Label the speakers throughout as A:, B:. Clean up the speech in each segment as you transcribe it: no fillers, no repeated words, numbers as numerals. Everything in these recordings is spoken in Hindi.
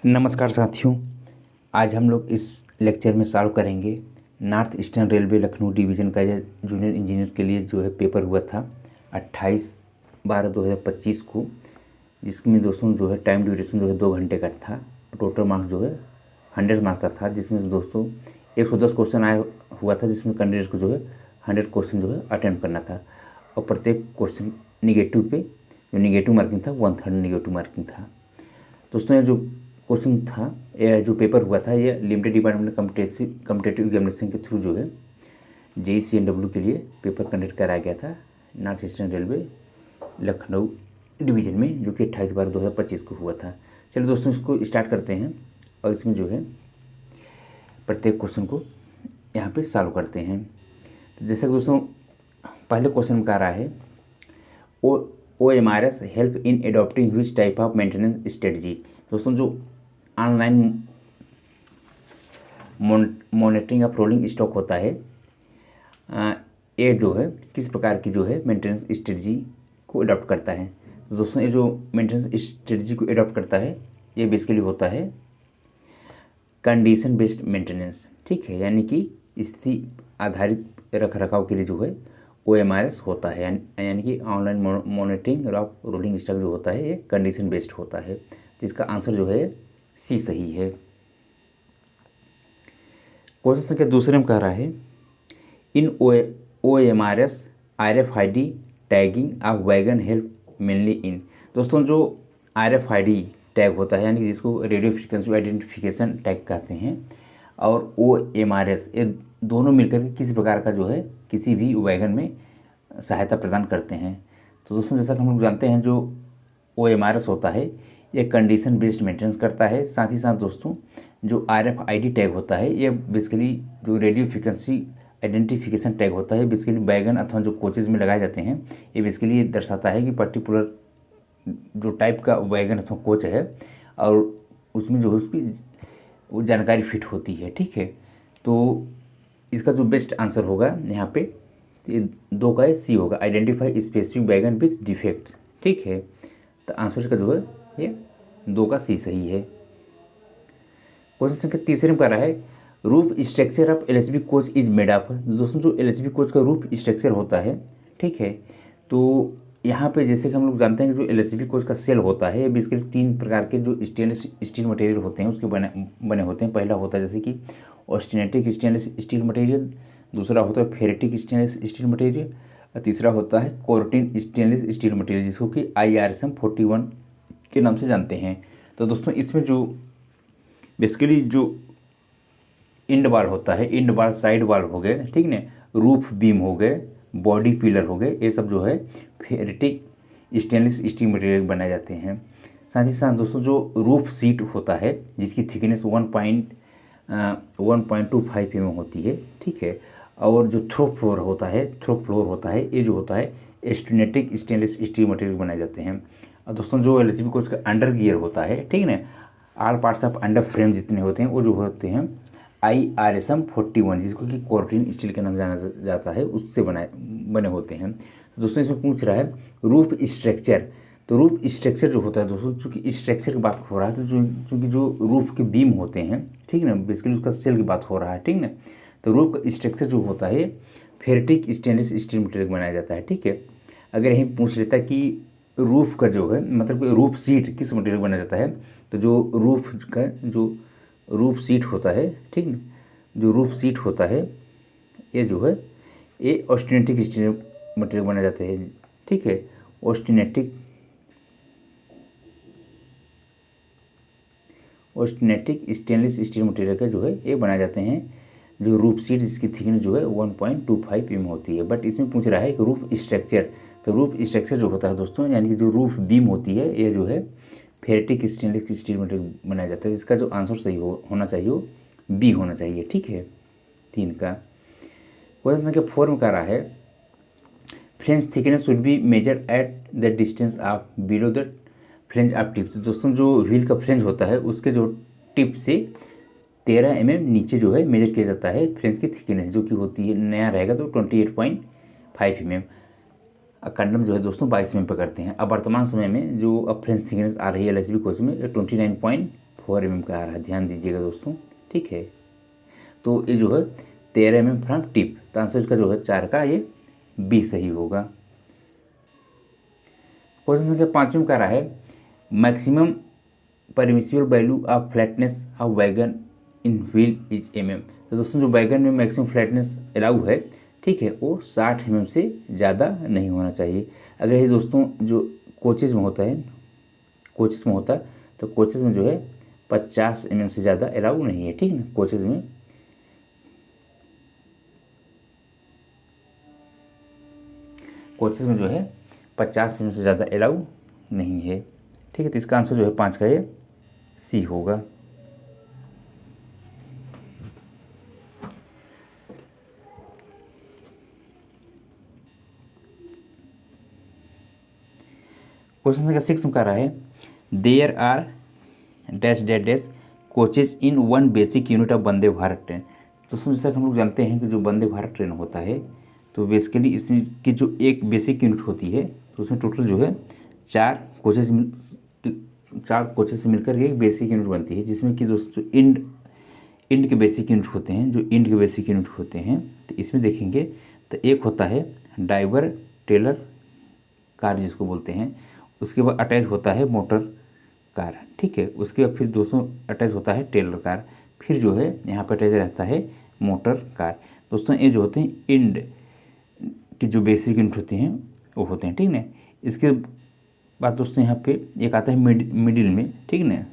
A: नमस्कार साथियों। आज हम लोग इस लेक्चर में सॉल्व करेंगे north eastern railway Lucknow division का यह जूनियर इंजीनियर के लिए जो है पेपर हुआ था 28/12/2025 को, जिसमें दोस्तों जो है टाइम ड्यूरेशन जो है 2 घंटे का था। टोटल मार्क्स जो है 100 मार्क्स का था, जिसमें दोस्तों 110 क्वेश्चन आया हुआ था, जिसमें कैंडिडेट को जो है 100 क्वेश्चन जो है अटेम्प्ट करना था और प्रत्येक क्वेश्चन निगेटिव पे जो निगेटिव मार्किंग था 1/3 निगेटिव मार्किंग था। दोस्तों ये जो क्वेश्चन था, यह जो पेपर हुआ था, ये लिमिटेड डिपार्टमेंट कम्पिटेटिव एग्जामिनेशन के थ्रू जो है JEE-CNW के लिए पेपर कंडक्ट कराया गया था north eastern railway Lucknow division में, जो कि 28/12/2025 को हुआ था। चलिए दोस्तों इसको स्टार्ट करते हैं और इसमें जो है प्रत्येक क्वेश्चन को यहाँ पे सॉल्व करते हैं। तो जैसे कि दोस्तों पहले क्वेश्चन में कह रहा है OMRS help in adopting which type of maintenance strategy. दोस्तों जो online monitoring of rolling stock होता है, ये जो है किस प्रकार की जो है मेंटेनेंस स्ट्रेटजी को अडॉप्ट करता है। तो दोस्तों ये जो मेंटेनेंस स्ट्रेटजी को अडॉप्ट करता है, ये बेसिकली होता है कंडीशन बेस्ड मेंटेनेंस, ठीक है, यानी कि स्थिति आधारित रख रखाव के लिए जो है OMRS होता है, यानी कि online monitoring of rolling stock जो होता है ये कंडीशन बेस्ड होता है। तो इसका आंसर जो है सी सही है। क्वेश्चन संख्या दूसरे में कह रहा है इन OMRS RFID tagging of wagon help mainly इन। दोस्तों जो RFID टैग होता है, यानी कि जिसको रेडियो फ्रिक्वेंसी आइडेंटिफिकेशन टैग कहते हैं, और OMRS, ये दोनों मिलकर के किसी प्रकार का जो है किसी भी वैगन में सहायता प्रदान करते हैं। तो दोस्तों जैसा कि हम लोग जानते हैं, जो OMRS होता है ये कंडीशन बेस्ड मेंटेनेंस करता है। साथ ही साथ दोस्तों जो RFID टैग होता है, ये बेसिकली जो रेडियो फ्रिक्वेंसी आइडेंटिफिकेशन टैग होता है, बेसिकली वैगन अथवा जो कोचेज़ में लगाए जाते हैं, ये बेसिकली ये दर्शाता है कि पर्टिकुलर जो टाइप का वैगन अथवा कोच है और उसमें जो है उसकी वो जानकारी फिट होती है, ठीक है। तो इसका जो बेस्ट आंसर होगा यहाँ पे ये 2 का सी होगा, identify specific wagon with defect, ठीक है। तो आंसर का जो है ये 2 का सी सही है। क्वेश्चन संख्या तीसरे में कह रहा है roof structure of LHB coach is made of. दोस्तों जो LHB कोच का रूफ स्ट्रक्चर होता है, ठीक है, तो यहाँ पे जैसे कि हम लोग जानते हैं कि जो LHB कोच का सेल होता है, बेसिकली 3 प्रकार के जो स्टेनलेस स्टील मटेरियल होते हैं उसके बने होते हैं। पहला होता है जैसे कि ऑस्टेनेटिक स्टेनलेस स्टील मटेरियल, दूसरा होता है फेरेटिक स्टेनलेस स्टील मटेरियल, और तीसरा होता है कोर्टिन स्टेनलेस स्टील मटेरियल, जिसको कि IRSM 41 के नाम से जानते हैं। तो दोस्तों इसमें जो बेसिकली जो इंड वाल होता है, इंड वाल, साइड वाल हो गए, ठीक ना, रूफ बीम हो गए, बॉडी पिलर हो गए, ये सब जो है फेरेटिक स्टेनलेस स्टील मटेरियल बनाए जाते हैं। साथ ही साथ दोस्तों जो रूफ सीट होता है जिसकी थिकनेस 1.25 mm होती है, ठीक है, और जो थ्रो फ्लोर होता है, ये जो होता है स्टेनेटिक स्टेनलेस स्टील मटेरियल बनाए जाते हैं। और दोस्तों जो LHB कोच का अंडर गियर होता है, ठीक है ना, all parts of under frame जितने होते हैं वो जो होते हैं IRSM 41, जिसको कि कोर्टिन स्टील के नाम जाना जाता है, उससे बने होते हैं। तो दोस्तों इसमें पूछ रहा है रूफ स्ट्रक्चर। तो रूफ स्ट्रक्चर जो होता है दोस्तों, चूँकि स्ट्रक्चर की बात हो रहा है, तो चूँकि जो रूफ के बीम होते हैं, ठीक ना, बेसिकली उसका सेल की बात हो रहा है, ठीक ना, तो रूफ का स्ट्रक्चर जो होता है फेरेटिक स्टेनलेस स्टील मटेरियल बनाया जाता है, ठीक है। अगर यही पूछ लेता कि रूफ का जो है मतलब रूफ सीट किस मटेरियल बनाया जाता है, तो जो रूफ का जो रूफ सीट होता है, ठीक ना, जो रूफ सीट होता है ये जो है ये ऑस्टेनेटिक स्टील मटेरियल बनाए जाते हैं, ठीक है। ऑस्टेनेटिक स्टेनलेस स्टील मटेरियल का जो है ये बनाए जाते हैं, जो रूफ सीट जिसकी थिकनेस जो है 1.25 mm होती है। बट इसमें पूछ रहा है कि रूफ स्ट्रक्चर, तो रूफ स्ट्रक्चर जो होता है दोस्तों, यानी कि जो रूफ बीम होती है, ये जो है फेरेटिक स्टेनलेस स्टील मटेरियल बनाया जाता है। इसका जो आंसर सही होना चाहिए वो बी होना चाहिए, ठीक है, 3 का। क्वेश्चन संख्या 4 में कह रहा है flange thickness should be measured at the distance of below the flange of tip. तो दोस्तों जो व्हील का फ्लेंज होता है उसके जो टिप से 13 mm नीचे जो है मेजर किया जाता है फ्लेंज की थिकनेस, जो कि होती है, नया रहेगा तो 28.5 mm। कंडम जो है दोस्तों 22 mm पे करते हैं। अब वर्तमान समय में जो अब फ्रेंच थिकनेस आ रही है LHB कोच में 29.5 4 mm का आ रहा है, ध्यान दीजिएगा दोस्तों, ठीक है। तो ये जो है 13 mm फ्रॉम टिप, तो आंसर इसका जो है 4 का ये बी सही होगा। क्वेश्चन संख्या 5 का रहा है maximum permissible value of flatness of wagon in wheel is mm। तो दोस्तों जो वैगन में मैक्सिमम फ्लैटनेस अलाउ है, ठीक है, वो 60 mm से ज़्यादा नहीं होना चाहिए। अगर ये दोस्तों जो कोचेज़ में होता है, तो कोचेज़ में जो है 50 mm से ज़्यादा अलाउ नहीं है, ठीक है ना। कोचेज़ में जो है 50 mm से ज़्यादा अलाउ नहीं है, ठीक है। तो इसका आंसर जो है 5 का ये सी होगा। क्वेश्चन संख्या 6 में कह रहा है there are dash dash dash coaches in one basic unit of Vande Bharat train. तो जैसा कि हम लोग जानते हैं कि जो वंदे भारत ट्रेन होता है, तो बेसिकली इसमें की जो एक बेसिक यूनिट होती है, तो उसमें टोटल जो है 4 कोचेज से मिलकर एक बेसिक यूनिट बनती है, जिसमें कि दोस्तों इंड के बेसिक यूनिट होते हैं, तो इसमें देखेंगे तो एक होता है ड्राइवर टेलर कार जिसको बोलते हैं, उसके बाद अटैच होता है मोटर कार, ठीक है। उसके बाद फिर दोस्तों अटैच होता है टेलर कार, फिर जो है यहाँ पर अटैच रहता है मोटर कार। दोस्तों ये जो होते हैं इंड की जो बेसिक यूनिट होती हैं वो होते हैं, ठीक ना। इसके बाद दोस्तों यहाँ पे एक आता है मिडिल में, ठीक ना,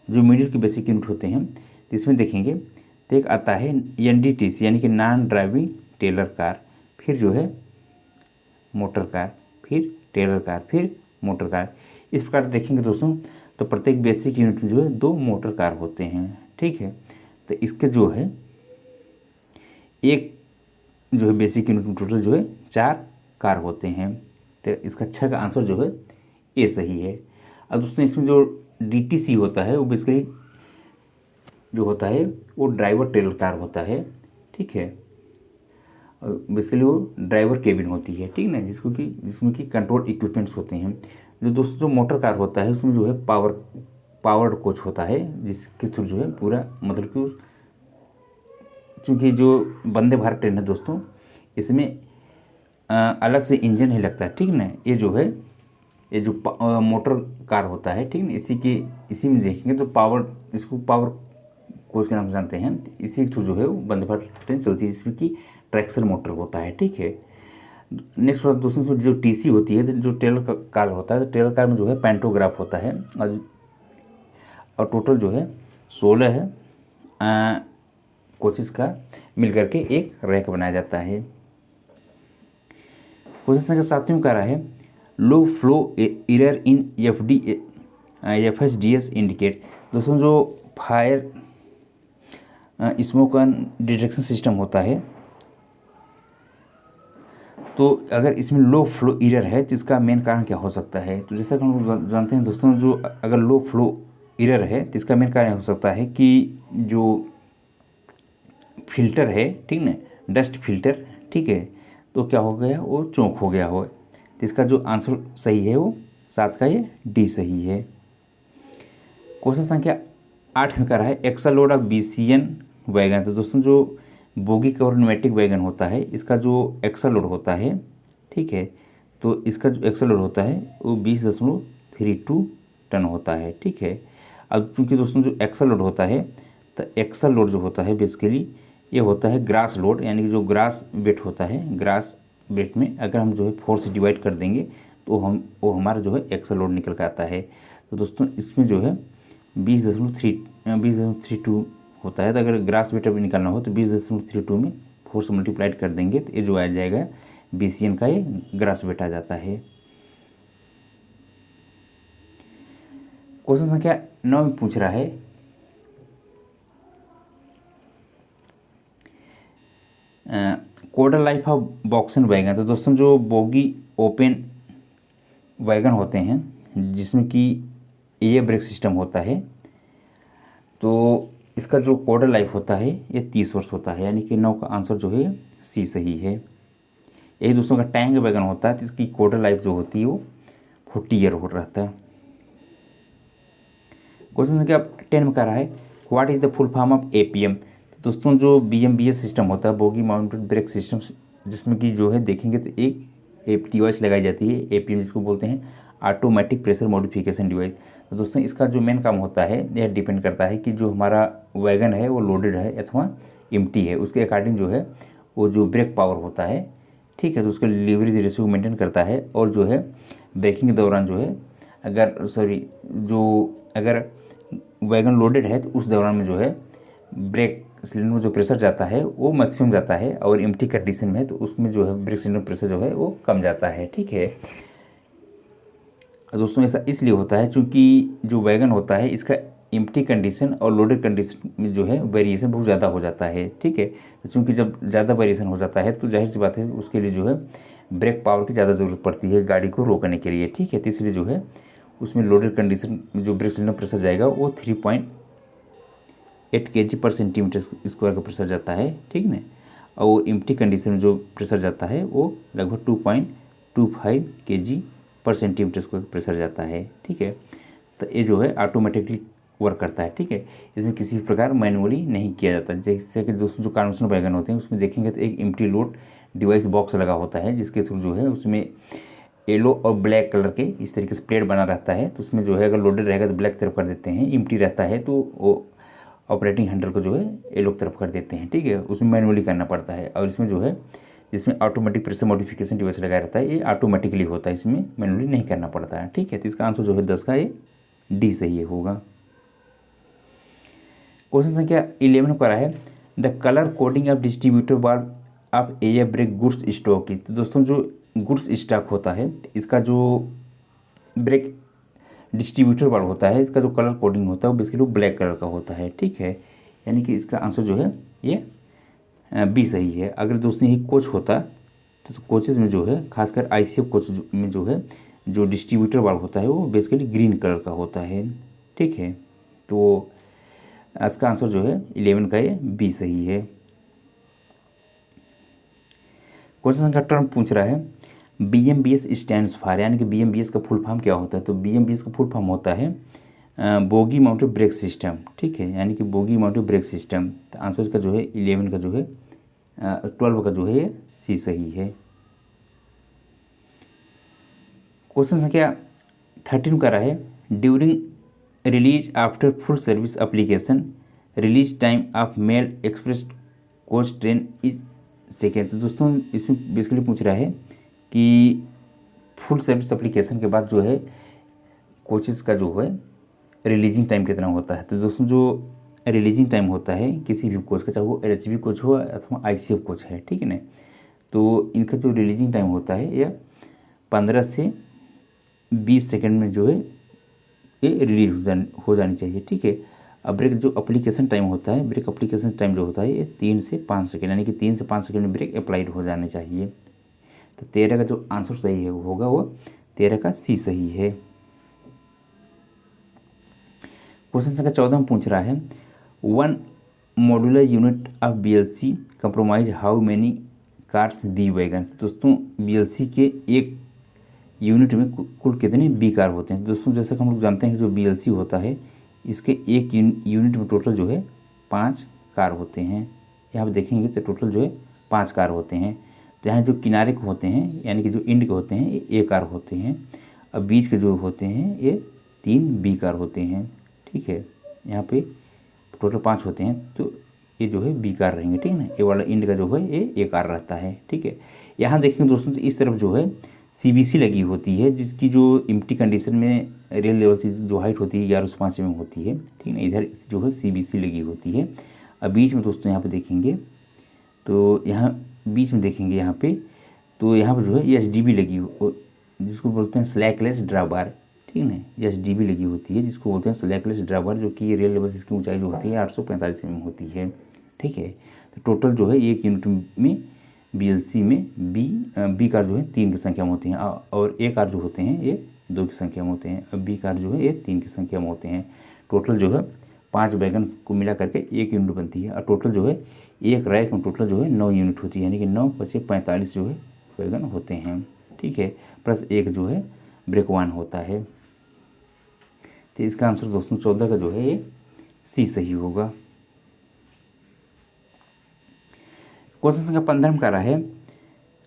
A: जो मिडिल के बेसिक यूनिट होते हैं, तो इसमें देखेंगे तो एक आता है NDTC यानी कि नॉन ड्राइविंग टेलर कार, फिर जो है मोटर कार, फिर टेलर कार, फिर मोटर कार। इस प्रकार देखेंगे दोस्तों तो प्रत्येक बेसिक यूनिट में जो है 2 मोटर कार होते हैं, ठीक है। तो इसके जो है एक जो है बेसिक यूनिट में टोटल जो है 4 कार होते हैं, तो इसका 6 का आंसर जो है ए सही है। अब दोस्तों इसमें जो DTC होता है वो बेसिकली जो होता है वो ड्राइवर टेलर कार होता है, ठीक है। बेसिकली वो ड्राइवर केबिन होती है, ठीक ना, जिसमें कि कंट्रोल इक्विपमेंट्स होते हैं। जो दोस्तों जो मोटर कार होता है उसमें जो है पावर्ड कोच होता है, जिसके थ्रू जो है पूरा मतलब कि चूँकि जो वंदे भारत ट्रेन है दोस्तों, इसमें अलग से इंजन ही लगता है, ठीक ना। ये जो है ये जो मोटर कार होता है, ठीक ना, इसी में देखेंगे तो इसको पावर कोच के नाम से जानते हैं। इसी के थ्रू जो है वो वंदे भारत ट्रेन चलती है, जिसमें कि ट्रैक्शन मोटर होता है, ठीक है। नेक्स्ट बात दोस्तों इसमें जो TC होती है, जो टेलर कार होता है, तो टेलर कार में जो है पैंटोग्राफ होता है, और टोटल जो है 16 है कोचेस का मिल करके एक रैक बनाया जाता है। क्वेश्चन संख्या 7 में कह रहा है low flow error in FSDS indicate. दोस्तों जो फायर स्मोक डिटेक्शन सिस्टम होता है, तो अगर इसमें लो फ्लो एरर है तो इसका मेन कारण क्या हो सकता है। तो जैसा कि हम लोग जानते हैं दोस्तों, जो अगर लो फ्लो एरर है तो इसका मेन कारण हो सकता है कि जो फिल्टर है, ठीक ना, डस्ट फिल्टर, ठीक है, तो क्या हो गया, वो चौक हो गया हो। तो इसका जो आंसर सही है वो 7 का ये डी सही है। क्वेश्चन संख्या 8 में कर रहा है axle load of BCN wagon. तो दोस्तों जो बोगी कवर न्यूमेटिक वैगन होता है, इसका जो एक्सल लोड होता है, ठीक है, तो इसका जो एक्सल लोड होता है वो 20.32 टन होता है, ठीक है। अब चूँकि दोस्तों जो एक्सल लोड होता है, तो एक्सल लोड जो होता है बेसिकली ये होता है ग्रास लोड, यानी कि जो ग्रास वेट होता है, ग्रास वेट में अगर हम जो है 4 से डिवाइड कर देंगे तो वो हमारा जो है एक्सल लोड निकल के आता है। तो दोस्तों इसमें जो है 20.32 होता है। तो अगर ग्रास वेट अभी निकालना हो तो 20.32 में 4 से मल्टीप्लाइड कर देंगे तो ये जो आ जाएगा BCN का ये ग्रास वेट आ जाता है। क्वेश्चन संख्या 9 में पूछ रहा है कोडल लाइफ ऑफ बॉक्सन वैगन। तो दोस्तों जो बोगी ओपन वैगन होते हैं जिसमें कि एयर ब्रेक सिस्टम होता है, तो इसका जो कोडल लाइफ होता है ये 30 वर्ष होता है, यानी कि 9 का आंसर जो है सी सही है। यही दोस्तों का टैंक वैगन होता है तो इसकी कोडल लाइफ जो होती है वो 40 ईयर हो रहता है। क्वेश्चन संख्या 10 में कह रहा है what is the full form of APM। तो दोस्तों जो BMBS सिस्टम होता है, बोगी माउंटेड ब्रेक सिस्टम, जिसमें कि जो है देखेंगे तो एक डिवाइस लगाई जाती है APM, जिसको बोलते हैं ऑटोमेटिक प्रेशर मॉडिफिकेशन डिवाइस। तो दोस्तों इसका जो मेन काम होता है यह डिपेंड करता है कि जो हमारा वैगन है वो लोडेड है अथवा एम्प्टी है, उसके अकॉर्डिंग जो है वो जो ब्रेक पावर होता है, ठीक है, तो उसका लीवरेज रेशियो मेंटेन करता है। और जो है ब्रेकिंग के दौरान जो है अगर वैगन लोडेड है तो उस दौरान में जो है ब्रेक सिलेंडर में जो प्रेशर जाता है वो मैक्सिमम जाता है, और एम्प्टी कंडीशन में है तो उसमें जो है ब्रेक सिलेंडर प्रेशर जो है वो कम जाता है, ठीक है। दोस्तों ऐसा इसलिए होता है क्योंकि जो वैगन होता है इसका एम्प्टी कंडीशन और लोडेड कंडीशन में जो है वेरिएशन बहुत ज़्यादा हो जाता है, ठीक है। तो चूँकि जब ज़्यादा वेरिएशन हो जाता है तो जाहिर सी बात है उसके लिए जो है ब्रेक पावर की ज़्यादा ज़रूरत पड़ती है गाड़ी को रोकने के लिए, ठीक है। तो इसलिए जो है उसमें लोडेड कंडीशन में जो ब्रेक सिलेंडर प्रेशर जाएगा वो 3.8 kg पर सेंटीमीटर स्क्वायर का प्रेशर जाता है, ठीक ना। और वो एम्प्टी कंडीशन में जो प्रेशर जाता है वो लगभग 2.25 kg पर सेंटीमीटर स्क्वायर प्रेशर जाता है, ठीक है। तो ये जो है ऑटोमेटिकली वर्क करता है, ठीक है। इसमें किसी भी प्रकार मैनुअली नहीं किया जाता। जैसे कि दोस्तों जो कन्वेंशनल वैगन होते हैं उसमें देखेंगे तो एक एम्प्टी लोड डिवाइस बॉक्स लगा होता है, जिसके थ्रू जो है उसमें येलो और ब्लैक कलर के इस तरीके से प्लेट बना रहता है। तो उसमें जो है अगर लोडेड रहेगा तो ब्लैक तरफ कर देते हैं, एम्प्टी रहता है तो वो ऑपरेटिंग हैंडल को जो है येलो की तरफ कर देते हैं, ठीक है। उसमें मैनुअली करना पड़ता है। और इसमें जो है जिसमें ऑटोमेटिक प्रेशर मॉडिफिकेशन डिवाइस लगाया रहता है ये ऑटोमेटिकली होता है, इसमें मैनुअली नहीं करना पड़ता है, ठीक है। तो इसका आंसर जो है 10 का ये डी सही है होगा। क्वेश्चन संख्या 11 पर है the colour coding of distributor valve of air brake goods stock is. तो दोस्तों जो गुड्स स्टॉक होता है इसका जो ब्रेक डिस्ट्रीब्यूटर वाल्व होता है इसका जो कलर कोडिंग होता है वो बेसिकली ब्लैक कलर का होता है, ठीक है। यानी कि इसका आंसर जो है ये बी सही है। अगर दोस्तों ये कोच होता तो कोचेज़ में जो है खासकर ICF कोच में जो है जो डिस्ट्रीब्यूटर वाल्व होता है वो बेसिकली ग्रीन कलर का होता है, ठीक है। तो इसका आंसर जो है 11 का ये बी सही है। क्वेश्चन संख्या टर्म पूछ रहा है BMBS स्टैंड्स फॉर, यानी कि BMBS का फुल फॉर्म क्या होता है। तो BMBS का फुल फॉर्म होता है बोगी माउंटेड ब्रेक सिस्टम, ठीक है, यानी कि बोगी माउंटेड ब्रेक सिस्टम। तो आंसर का जो है 11 का जो है 12 का जो है ये सी सही है। क्वेश्चन संख्या 13 का रहा है during release after full service application release time of male express coach train is second. तो दोस्तों इसमें बेसिकली पूछ रहा है कि फुल सर्विस एप्लीकेशन के बाद जो है कोचेस का जो है रिलीजिंग टाइम कितना होता है। तो दोस्तों जो रिलीजिंग टाइम होता है किसी भी कोच का, चाहे वो LHB कोच हो अथवा ICF कोच है, ठीक है ना, तो इनका जो रिलीजिंग टाइम होता है यह 15 से 20 सेकेंड में जो है ये रिलीज हो जानी चाहिए, ठीक है। अब ब्रेक जो एप्लीकेशन टाइम होता है, ब्रेक एप्लीकेशन टाइम जो होता है ये 3 से 5 सेकेंड, यानी कि 3 से 5 सेकेंड में ब्रेक अप्लाइड हो जाने चाहिए। तो 13 का जो आंसर सही है वो होगा वो 13 का सी सही है। क्वेश्चन संख्या 14 में पूछ रहा है 1 modular unit of BLC compromise how many cars be wagon. दोस्तों BLC के एक यूनिट में कुल कितने बी कार होते हैं। दोस्तों जैसे कि हम लोग जानते हैं कि जो BLC होता है इसके एक यूनिट में टोटल जो है 5 कार होते हैं। यहाँ पर देखेंगे तो टोटल जो है 5 कार होते हैं। तो यहाँ जो किनारे के होते हैं यानी कि जो इंड के होते हैं ये ए कार होते हैं, और बीच के जो होते हैं ये 3 बी कार होते हैं, ठीक है। यहाँ पे टोटल 5 होते हैं तो ये जो है बी कार रहेंगे, ठीक है ना। ये वाला इंड का जो है ये ए कार रहता है, ठीक है। यहाँ देखेंगे दोस्तों तो इस तरफ जो है CBC लगी होती है, जिसकी जो एम्प्टी कंडीशन में रियल लेवल से जो हाइट होती है 1105 में होती है, ठीक है ना। इधर जो है CBC लगी होती है। अब बीच में दोस्तों यहाँ पे देखेंगे तो यहाँ बीच में देखेंगे यहाँ पे तो यहाँ पर जो है SDB लगी हो, जिसको बोलते हैं स्लैकलेस ड्राबार, ठीक है ना। SDB लगी होती है जिसको बोलते हैं स्लैकलेस ड्राबार, जो कि रियल लेवल से इसकी ऊंचाई जो होती है 845 mm होती है, ठीक है। तो टोटल जो है एक यूनिट में BLC में बी कार जो है 3 की संख्या में होती हैं, और ए कार जो होते हैं ये 2 की संख्या में होते हैं, और बी कार जो है ये 3 की संख्या में होते हैं। टोटल जो है 5 वैगन को मिला करके एक यूनिट बनती है, और टोटल जो है एक रैक में टोटल जो है 9 यूनिट होती है, यानी कि 9 × 5 = 45 जो है वैगन होते हैं, ठीक है। प्लस एक जो है ब्रेक वान होता है। तो इसका आंसर दोस्तों 14 का जो है ये सी सही होगा। क्वेश्चन संख्या 15 में कह रहा है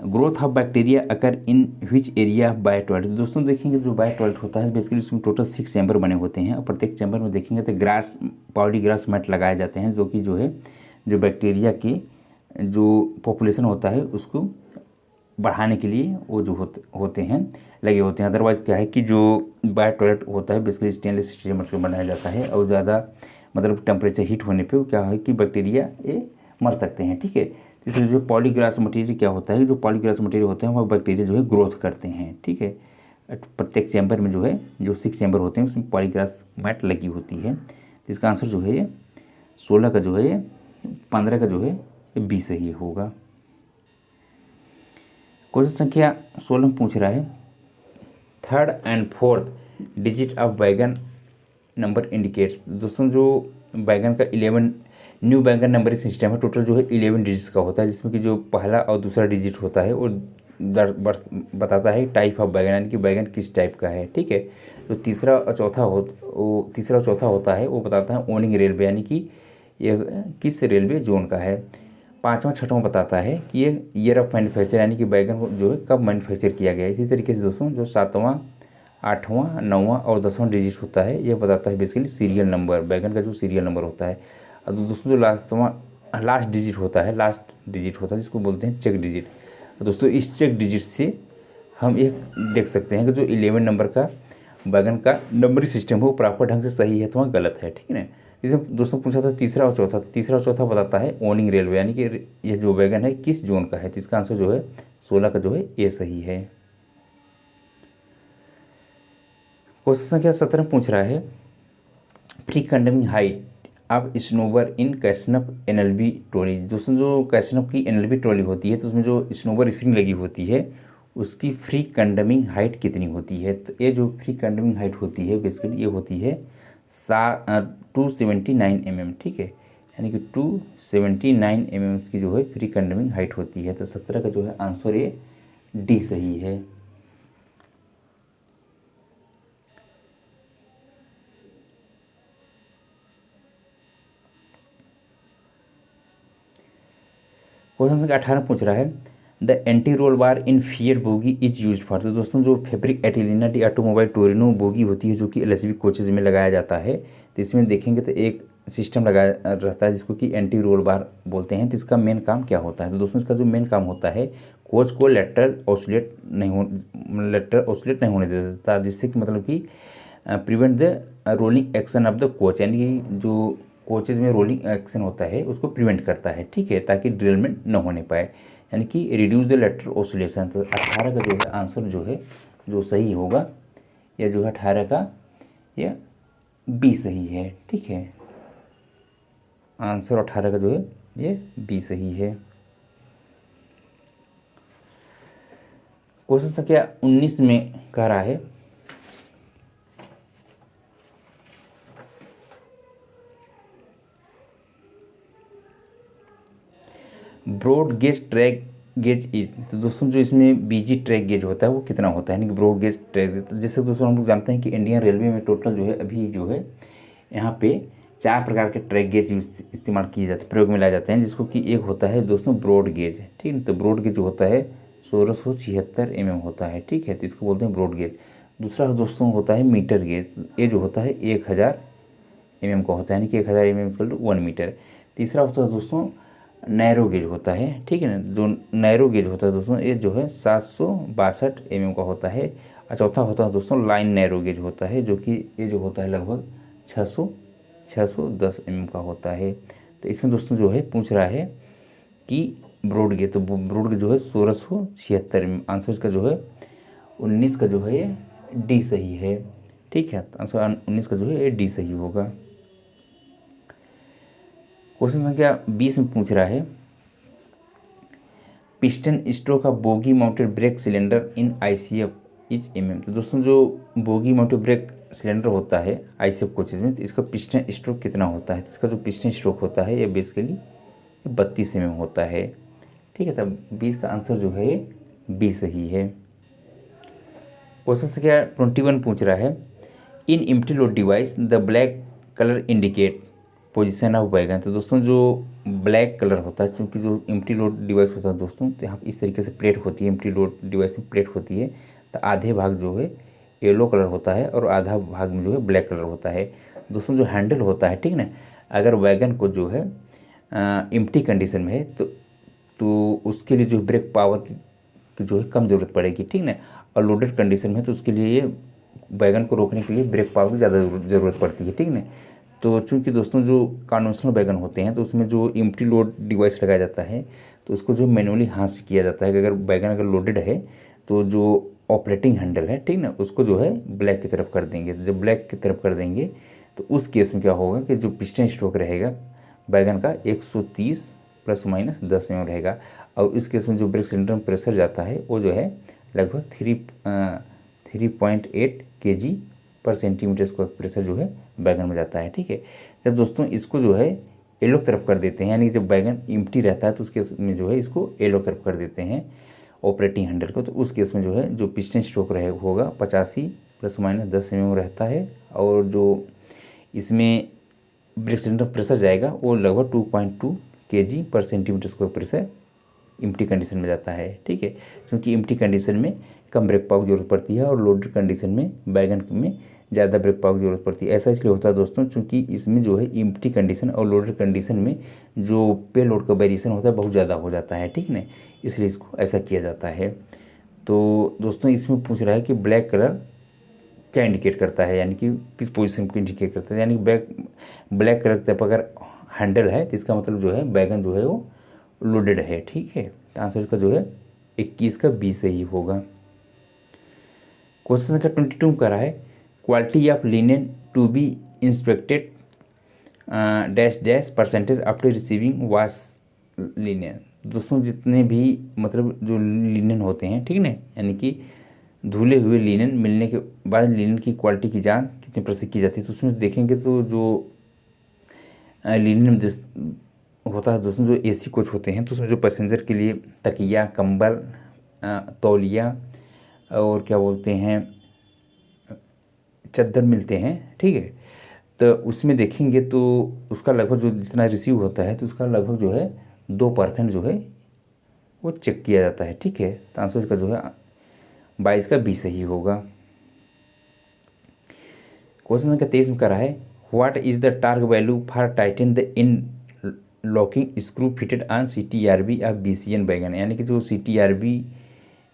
A: growth of bacteria occur in which area bio toilet. दोस्तों देखेंगे जो बाय टॉयलेट होता है बेसिकली उसमें टोटल 6 चैम्बर बने होते हैं और प्रत्येक चैम्बर में देखेंगे तो ग्रास पाउडी ग्रास मैट लगाए जाते हैं, जो कि जो है जो बैक्टीरिया की जो पॉपुलेशन होता है उसको बढ़ाने के लिए वो जो होते हैं लगे होते हैं। अदरवाइज क्या है कि जो बाय टॉयलेट होता है बेसिकली स्टेनलेस स्टील मटेरियल का बनाया जाता है और ज़्यादा मतलब टेम्परेचर हीट होने पे क्या है कि बैक्टीरिया ये मर सकते हैं। ठीक है, इसलिए जो पॉलीग्रास मटेरियल क्या होता है, जो पॉलीग्रास मटेरियल होते हैं वह बैक्टीरिया जो है ग्रोथ करते हैं। ठीक है, प्रत्येक चैम्बर में जो है जो 6 चैम्बर होते हैं उसमें पॉलीग्रास मैट लगी होती है। तो इसका आंसर जो है ये 16 का जो है ये 15 का जो है ये बी सही होगा। क्वेश्चन संख्या 16 में पूछ रहा है third and fourth digit of wagon number indicates. दोस्तों जो वैगन का 11 न्यू वैगन नंबरिंग सिस्टम है, टोटल जो है 11 डिजिट्स का होता है, जिसमें कि जो पहला और दूसरा डिजिट होता है वो बताता है टाइप ऑफ वैगन, यानी कि वैगन किस टाइप का है। ठीक है, जो तीसरा और चौथा होता है वो बताता है ओनिंग रेलवे, यानी कि ये किस रेलवे जोन का है। पाँचवा छठवां बताता है कि ये ईयर ऑफ मैन्युफैक्चर, यानी कि बैगन को जो है कब मैन्युफैक्चर किया गया है। इसी तरीके से दोस्तों जो 7वां 8वां 9वां और 10वां डिजिट होता है ये बताता है बेसिकली सीरियल नंबर, बैगन का जो सीरियल नंबर होता है। और दोस्तों जो लास्ट डिजिट होता है जिसको बोलते हैं चेक डिजिट। दोस्तों इस चेक डिजिट से हम एक देख सकते हैं कि जो 11 नंबर का बैगन का नंबरिंग सिस्टम है वो प्रॉपर ढंग से सही है तो वहाँ गलत है। ठीक है ना, जैसे दोस्तों पूछा था तीसरा और चौथा, तो तीसरा और चौथा बताता है ओनिंग रेलवे, यानी कि यह जो वैगन है किस जोन का है। तो इसका आंसर जो है 16 का जो है ये सही है। क्वेश्चन संख्या 17 पूछ रहा है pre condemning height of snubber in CASNUB NLB trolley. दोस्तों जो कैसनप की एनएलबी ट्रॉली होती है तो उसमें जो स्नोबर स्प्रिंग लगी होती है उसकी फ्री कंडमिंग हाइट कितनी होती है। तो ये जो फ्री कंडमिंग हाइट होती है बेसिकली ये होती है 279 mm। ठीक है, यानी कि 279 mm की जो है फ्री कंडमिंग हाइट होती है। तो 17 का जो है आंसर ये डी सही है। क्वेश्चन संख्या 18 पूछ रहा है the anti roll bar in FIAT bogie is use for. तो दोस्तों जो Fabbrica Italiana di Automobili Torino bogie होती है जो कि एलएसबी कोचेज में लगाया जाता है, तो इसमें देखेंगे तो एक सिस्टम लगाया रहता है जिसको कि एंटी रोल बार बोलते हैं। तो इसका मेन काम क्या होता है, तो दोस्तों इसका जो मेन काम होता है कोच को लेटरल ऑसिलेट नहीं होने देता, जिससे कि मतलब कि prevent the rolling action of the coach, यानी कि जो कोचेज में रोलिंग एक्शन होता है उसको प्रिवेंट करता है। ठीक है, ताकि ड्रिलमेंट न होने पाए, यानी कि रिड्यूस द लेटरल ऑसिलेशन। तो 18 का जो है आंसर जो है जो सही होगा या जो है 18 का या बी सही है। ठीक है, आंसर 18 का जो है ये बी सही है। क्वेश्चन संख्या 19 में कह रहा है broad gauge track gauge is. तो दोस्तों जो इसमें बीजी ट्रैक गेज होता है वो कितना होता है, यानी कि ब्रॉड गेज ट्रैक। जैसे दोस्तों हम लोग जानते हैं कि इंडियन रेलवे में टोटल जो है अभी जो है यहाँ पे 4 प्रकार के ट्रैक गेज इस्तेमाल किए जाते हैं, प्रयोग में लाए जाते हैं, जिसको कि एक होता है दोस्तों ब्रॉड गेज। ठीक है, तो ब्रॉड गेज जो होता है 1676 mm होता है। ठीक है, तो इसको बोलते हैं ब्रॉड गेज। दूसरा दोस्तों होता है मीटर गेज, ये जो होता है 1000 mm का होता है, यानी कि 1000 mm 1 मीटर। तीसरा होता है दोस्तों नैरो गेज होता है। ठीक है ना, जो नैरो गेज होता है दोस्तों ये जो है 762 mm का होता है। और चौथा होता है दोस्तों लाइन नैरो गेज होता है, जो कि ये जो होता है लगभग 610 mm का होता है। तो इसमें दोस्तों जो है पूछ रहा है कि ब्रॉड गेज, तो ब्रॉड गेज जो है 1676 mm। आंसर इसका जो है 19 का जो है ये डी सही है। ठीक है, आंसर 19 का जो है ये डी सही होगा। क्वेश्चन संख्या 20 में पूछ रहा है piston stroke of bogie mounted brake cylinder in ICF is mm। तो दोस्तों जो बोगी माउंटेड ब्रेक सिलेंडर होता है आईसीएफ कोचेज में, तो इसका पिस्टन स्ट्रोक कितना होता है। तो इसका जो पिस्टन स्ट्रोक होता है ये बेसिकली 32 mm होता है। ठीक है, तब 20 का आंसर जो है बी सही है। क्वेश्चन संख्या 21 पूछ रहा है in empty load device the black colour indicate position of wagon. तो दोस्तों जो ब्लैक कलर होता है, क्योंकि जो एम्प्टी लोड डिवाइस होता है दोस्तों, तो यहाँ इस तरीके से प्लेट होती है, एम्प्टी लोड डिवाइस में प्लेट होती है, तो आधे भाग जो है येलो कलर होता है और आधा भाग में जो है ब्लैक कलर होता है। दोस्तों जो हैंडल होता है, ठीक ना, अगर वैगन को जो है एम्प्टी कंडीशन में है तो उसके लिए जो ब्रेक पावर की जो है कम ज़रूरत पड़ेगी, ठीक ना, और लोडेड कंडीशन में तो उसके लिए ये वैगन को रोकने के लिए ब्रेक पावर की ज़्यादा ज़रूरत पड़ती है, ठीक ना। तो चूंकि दोस्तों जो कन्वेंशनल वैगन होते हैं तो उसमें जो एम्प्टी लोड डिवाइस लगाया जाता है तो उसको जो मैनुअली हाथ से किया जाता है कि अगर वैगन अगर लोडेड है तो जो ऑपरेटिंग हैंडल है, ठीक ना, उसको जो है ब्लैक की तरफ कर देंगे। जब ब्लैक की तरफ कर देंगे तो उस केस में क्या होगा कि जो पिस्टन स्ट्रोक रहेगा वैगन का 130 ± 10 mm रहेगा, और इस केस में जो ब्रेक सिलेंडर में प्रेशर जाता है वो जो है लगभग 3.8 kg/cm² प्रेशर जो है बैगन में जाता है, ठीक है। जब दोस्तों इसको जो है येलो तरफ कर देते हैं, यानी जब बैगन एम्प्टी रहता है तो उस केस में जो है इसको येलो तरफ कर देते हैं ऑपरेटिंग हैंडल को, तो उस केस में जो है जो पिस्टन स्ट्रोक होगा 85 ± 10 mm रहता है, और जो इसमें ब्रेक सिलेंडर प्रेशर जाएगा वो लगभग 2.2 kg/cm² प्रेशर एम्प्टी कंडीशन में जाता है, ठीक है। क्योंकि एम्प्टी कंडीशन में कम ब्रेक पावर की जरूरत पड़ती है और लोडेड कंडीशन में बैगन में ज़्यादा ब्रेक पावर की जरूरत पड़ती है। ऐसा इसलिए होता है दोस्तों क्योंकि इसमें जो है एम्प्टी कंडीशन और लोडेड कंडीशन में जो पे लोड का वेरिएशन होता है बहुत ज़्यादा हो जाता है, ठीक है, इसलिए इसको ऐसा किया जाता है। तो दोस्तों इसमें पूछ रहा है कि ब्लैक कलर क्या इंडिकेट करता है, यानी कि किस पोजीशन को इंडिकेट करता है, यानी ब्लैक कलर तक अगर हैंडल है तो इसका मतलब जो है बैगन जो है वो लोडेड है, ठीक है। तो आंसर इसका जो है 21 का बी सही होगा। क्वेश्चन संख्या 22 कर रहा है quality of linen to be inspected %% after receiving wash linen. दोस्तों जितने भी मतलब जो लिनेन होते हैं, ठीक ना, यानी कि धुले हुए लिनेन मिलने के बाद लिनेन की क्वालिटी की जांच कितने % की जाती है, तो उसमें देखेंगे तो जो लिनेन होता है दोस्तों, जो एसी कोच होते हैं तो उसमें जो पैसेंजर के लिए तकिया, कंबल, तौलिया और क्या बोलते हैं चद्दर मिलते हैं, ठीक है, तो उसमें देखेंगे तो उसका लगभग जो जितना रिसीव होता है तो उसका लगभग जो है 2% जो है वो चेक किया जाता है, ठीक है। तो आंसर इसका जो है 22 का बी सही होगा। क्वेश्चन संख्या 23 में करा है what is the torque value for Titan the in locking screw fitted on CTRB of BCN wagon, यानी कि जो CTRB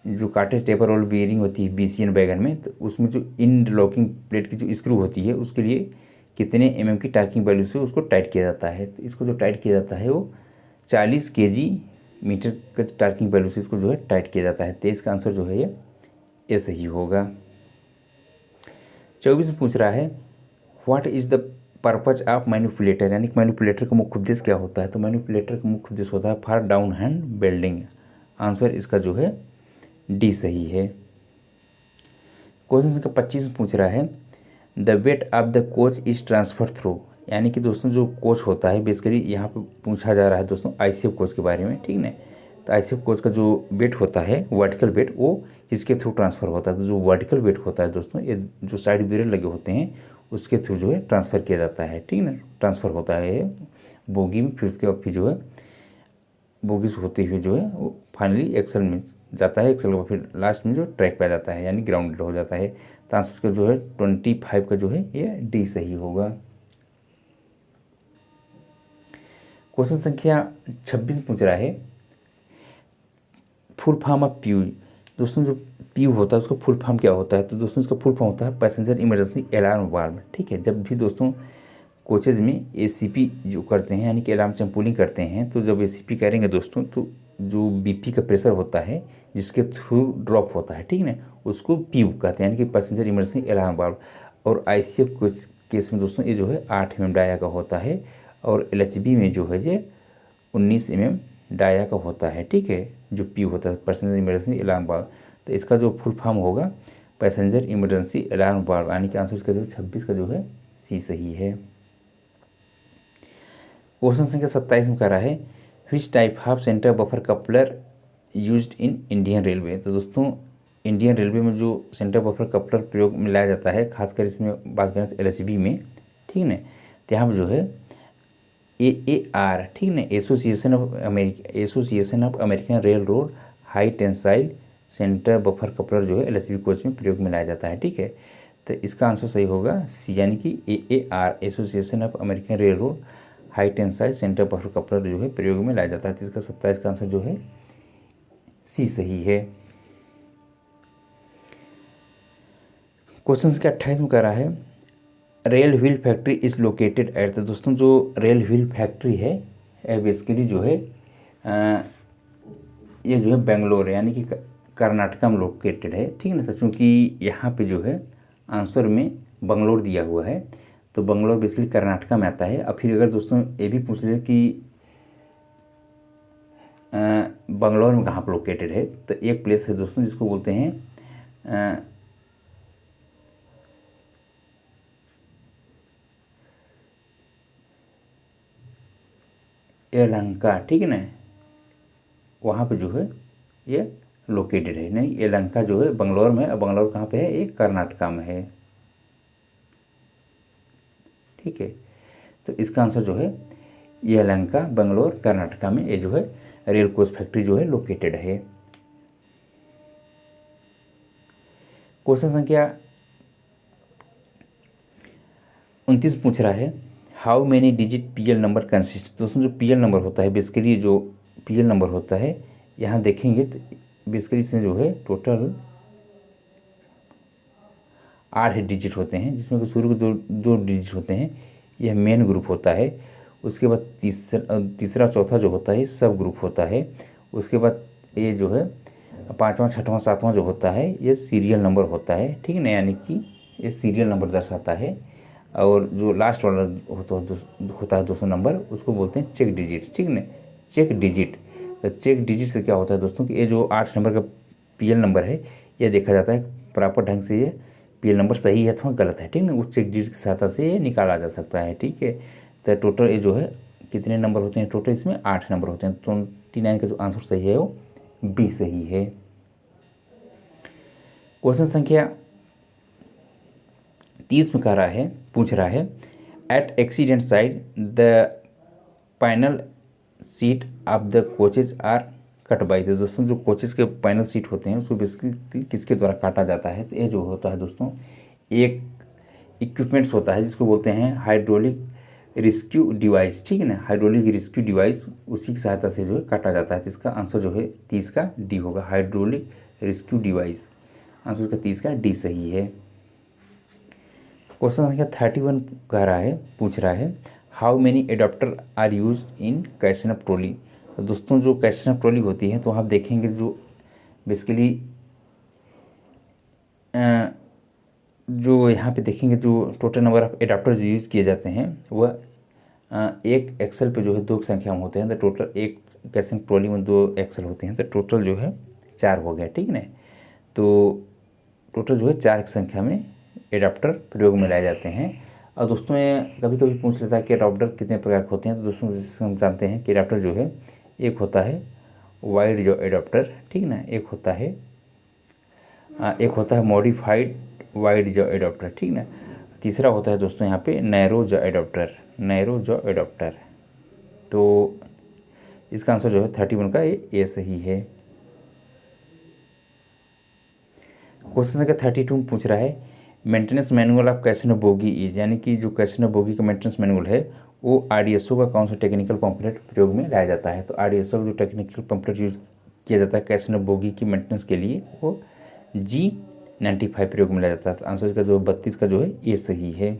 A: जो काटेज टेपर रोल बेयरिंग होती है BCN वैगन में, तो उसमें जो इन लॉकिंग प्लेट की जो स्क्रू होती है उसके लिए कितने mm की टार्किंग वैल्यू से उसको टाइट किया जाता है। तो इसको जो टाइट किया जाता है वो 40 kg/मीटर का टार्किंग वैल्यू से इसको जो है टाइट किया जाता है। तो इसका आंसर जो है ये सही होगा। 24 में पूछ रहा है what is the purpose of manipulator, यानी कि मैनिपुलेटर का मुख्य उद्देश्य क्या होता है। तो मैनिपुलेटर का मुख्य उद्देश्य होता है for down hand welding. Answer इसका जो है डी सही है। क्वेश्चन संख्या 25 में पूछ रहा है the weight of the coach is transfer through, यानी कि दोस्तों जो कोच होता है बेसिकली यहाँ पे पूछा जा रहा है दोस्तों ICF कोच के बारे में, ठीक ना। तो ICF कोच का जो वेट होता है वर्टिकल वेट वो इसके थ्रू ट्रांसफ़र होता है। तो जो वर्टिकल वेट होता है दोस्तों ये जो साइड मिरर लगे होते हैं उसके थ्रू जो है ट्रांसफ़र किया जाता है, ठीक ना, ट्रांसफ़र होता है ये बोगी में, फिर उसके बाद फिर जो है बोगी से होते हुए जो है वो फाइनली एक्सल में जाता है, एक्सल का फिर लास्ट में जो ट्रैक पे आ जाता है यानी ग्राउंडेड हो जाता है। तो आंसर का जो है 25 का जो है ये डी सही होगा। क्वेश्चन संख्या 26 पूछ रहा है फुल फॉर्म ऑफ पीयू। दोस्तों जो पीयू होता है उसका फुल फॉर्म क्या होता है, तो दोस्तों इसका फुल फॉर्म होता है पैसेंजर इमरजेंसी अलार्म वाल्व, ठीक है। जब भी दोस्तों कोचेज में ACP जो करते हैं यानी कि अलार्म चैम्पूलिंग करते हैं, तो जब ACP करेंगे दोस्तों तो जो BP का प्रेशर होता है जिसके थ्रू ड्रॉप होता है, ठीक है ना, उसको पीयू कहते हैं यानी कि पैसेंजर इमरजेंसी अलार्म वाल्व। और ICF कोच केस में दोस्तों ये जो है 8 mm डाया का होता है और LHB में जो है ये 19 mm डाया का होता है, ठीक है, जो पीयू होता है पैसेंजर इमरजेंसी अलार्म वाल्व। तो इसका जो फुल फॉर्म होगा पैसेंजर इमरजेंसी अलार्म वाल्व, यानी कि आंसर इसका जो 26 का जो है सी सही है। क्वेश्चन संख्या 27 में कह रहा है which type of centre buffer coupler used in Indian railway. तो दोस्तों इंडियन रेलवे में जो सेंटर बफर कपलर प्रयोग में लाया जाता है, खासकर इसमें बात करें तो LHB में, ठीक है, तो यहाँ पर जो है AAR, ठीक है, association of American rail road high tensile centre buffer coupler जो है LHB कोच में प्रयोग में लाया जाता है, ठीक है। तो इसका आंसर सही होगा सी, यानी कि AAR association of American rail road high tensile centre buffer coupler जो है प्रयोग में लाया जाता है। तो इसका 27 का आंसर जो है सी सही है। क्वेश्चन संख्या 28 में कह रहा है rail wheel factory is located at. तो दोस्तों जो रेल व्हील फैक्ट्री है बेसिकली जो है ये जो है बेंगलोर यानी कि कर्नाटका में लोकेटेड है, ठीक है ना। क्योंकि यहाँ पे जो है आंसर में बंगलोर दिया हुआ है, तो बंगलोर बेसिकली कर्नाटका में आता है। अब फिर अगर दोस्तों ये भी पूछ ले कि बंगलोर में कहाँ पर लोकेटेड है, तो एक प्लेस है दोस्तों जिसको बोलते हैं यलहंका, ठीक है ना। वहाँ पे जो है ये लोकेटेड है, नहीं यलहंका जो है बंगलोर में, अब बंगलोर कहाँ पे है, ये कर्नाटका में है, ठीक है। तो इसका आंसर जो है यलहंका बंगलोर कर्नाटका में ये जो है रेल कोच फैक्ट्री जो है लोकेटेड है। क्वेश्चन संख्या 29 पूछ रहा है how many digit PL number consist. दोस्तों जो PL नंबर होता है बेसिकली जो PL नंबर होता है यहाँ देखेंगे तो बेसिकली इसमें जो है टोटल 8 डिजिट होते हैं, जिसमें कि शुरू के दो डिजिट होते हैं, यह मेन ग्रुप होता है। उसके बाद तीसरा चौथा जो होता है सब ग्रुप होता है। उसके बाद ये जो है 5वां 6वां 7वां जो होता है ये सीरियल नंबर होता है, ठीक है ना, यानी कि ये सीरियल नंबर दर्शाता है। और जो लास्ट वाला होता है दोस्तों नंबर, उसको बोलते हैं चेक डिजिट, ठीक है ना, चेक डिजिट। तो चेक डिजिट से क्या होता है दोस्तों कि ये जो 8 नंबर का PL नंबर है ये देखा जाता है प्रॉपर ढंग से, ये PL नंबर सही है अथवा गलत है, ठीक है ना, उस चेक डिजिट की सहायता से ये निकाला जा सकता है, ठीक है। तो टोटल ये जो है कितने नंबर होते हैं, टोटल इसमें 8 नंबर होते हैं। 29 का जो आंसर सही है वो B सही है। क्वेश्चन संख्या 30 में पूछ रहा है at accident side the panel seat of the coaches are cut by. तो दोस्तों जो कोचेज के पैनल सीट होते हैं उसको बेसिकली किसके द्वारा काटा जाता है, तो ये जो होता है दोस्तों एक इक्विपमेंट्स होता है जिसको बोलते हैं हाइड्रोलिक रेस्क्यू डिवाइस, ठीक है ना, हाइड्रोलिक रेस्क्यू डिवाइस, उसी की सहायता से जो है काटा जाता है। तो इसका आंसर जो है 30 का D होगा, हाइड्रोलिक रेस्क्यू डिवाइस। आंसर का 30 का D सही है। क्वेश्चन संख्या 31 पूछ रहा है how many adapter are use in CASNUB trolley. तो दोस्तों जो कैशनप ट्रॉली होती है तो आप देखेंगे जो बेसिकली जो यहाँ पे देखेंगे जो टोटल नंबर ऑफ एडाप्टर जो यूज़ किए जाते हैं वह एक एक्सेल पे जो है 2 संख्या में होते हैं। तो टोटल एक कैशनप ट्रॉली में 2 एक्सेल होते हैं, तो टोटल जो है 4 हो गया, ठीक है ना। तो टोटल जो है 4 की संख्या में एडाप्टर प्रयोग में लाए जाते हैं। और दोस्तों ये कभी कभी पूछ लेता है कि एडाप्टर कितने प्रकार के होते हैं। तो दोस्तों जैसे हम जानते हैं कि एडाप्टर जो है एक होता है वाइड जो एडाप्टर, ठीक है ना, एक होता है मॉडिफाइड वाइड जो एडाप्टर, ठीक है ना। तीसरा होता है दोस्तों यहाँ पे नैरो जो एडाप्टर। तो इसका आंसर जो है 31 का ए सही है। क्वेश्चन संख्या 32 में पूछ रहा है maintenance manual of casino bogie is, यानी कि जो कैसिनो बोगी का मेंटेनेंस मैनुअल है वो RDSO का कौन सा टेक्निकल पंपलेट प्रयोग में लाया जाता है। तो RDSO का जो टेक्निकल पंपलेट यूज किया जाता है कैसिनो बोगी की मेंटेनेंस के लिए वो G95 प्रयोग में लाया जाता है। तो आंसर का जो 32 का जो है ये सही है।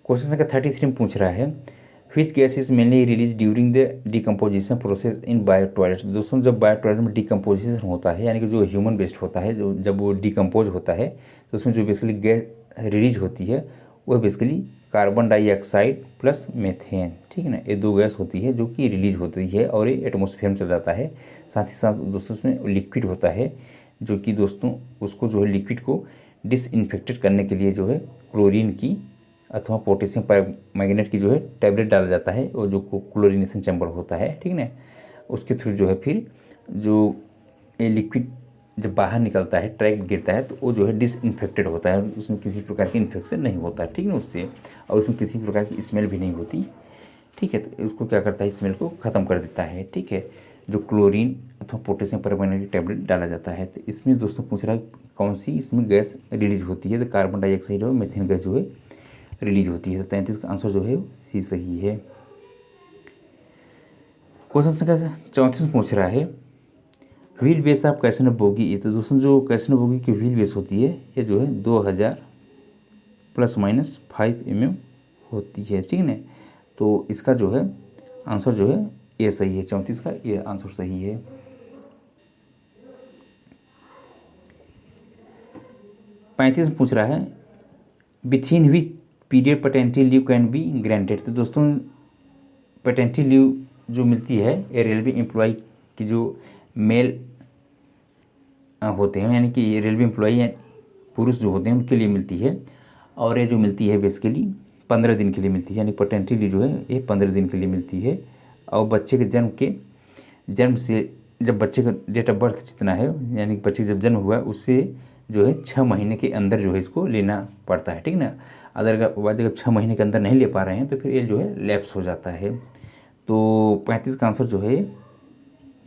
A: क्वेश्चन संख्या 33 में पूछ रहा है which gas is mainly release during the decomposition process in bio toilet. दोस्तों जब बायो टॉयलेट में डिकम्पोजिशन होता है, यानी कि जो ह्यूमन वेस्ट होता है, जो जब वो डिकम्पोज होता है तो उसमें जो बेसिकली गैस रिलीज होती है वह basically carbon dioxide plus methane, ठीक है ना, ये 2 गैस होती है जो कि रिलीज होती है और ये एटमॉस्फेयर में चल जाता है। साथ ही साथ दोस्तों उसमें लिक्विड होता है जो कि दोस्तों उसको जो है लिक्विड को डिसइंफेक्टेड करने के लिए जो है क्लोरीन की अथवा पोटेशियम परमैंगनेट की जो है टैबलेट डाला जाता है, और जो क्लोरीनेशन चैम्बर होता है, ठीक है ना, उसके थ्रू जो है फिर जो ये लिक्विड जब बाहर निकलता है, ट्रैक गिरता है, तो वो जो है डिसइंफेक्टेड होता है, उसमें किसी प्रकार की इन्फेक्शन नहीं होता, ठीक है ना उससे, और उसमें किसी प्रकार की स्मेल भी नहीं होती, ठीक है। तो उसको क्या करता है, स्मेल को ख़त्म कर देता है, ठीक है। जो क्लोरीन अथवा पोटेशियम परमैंगनेट टैबलेट डाला जाता है, तो इसमें दोस्तों पूछ रहा है कौन सी इसमें गैस रिलीज होती है, तो कार्बन डाइऑक्साइड और मीथेन गैस जो है रिलीज होती है। तो 33 का आंसर जो है सी सही है। क्वेश्चन संख्या 34 पूछ रहा है व्हील बेस ऑफ कैसनव बोगी। ये तो दोस्तों जो कैसनव बोगी की व्हील बेस होती है ये जो है 2000 ±5 mm होती है, ठीक है ना। तो इसका जो है आंसर जो है ये सही है, 34 का ये आंसर सही है। 35 पूछ रहा है with in which period paternity leave can be granted. तो दोस्तों पैटर्निटी लीव जो मिलती है ये रेलवे एम्प्लॉय की जो मेल होते हैं, यानी कि रेलवे एम्प्लॉय पुरुष जो होते हैं उनके लिए मिलती है, और ये जो मिलती है बेसिकली 15 दिन के लिए मिलती है, यानी पैटर्निटी लीव जो है ये 15 दिन के लिए मिलती है। और बच्चे के जन्म से जब बच्चे का डेट ऑफ बर्थ जितना है, यानी कि बच्चे जब जन्म हुआ है उससे जो है 6 महीने के अंदर जो है इसको लेना पड़ता है, ठीक ना। अगर 6 महीने के अंदर नहीं ले पा रहे हैं तो फिर ये जो है लैप्स हो जाता है। तो 35 का आंसर जो है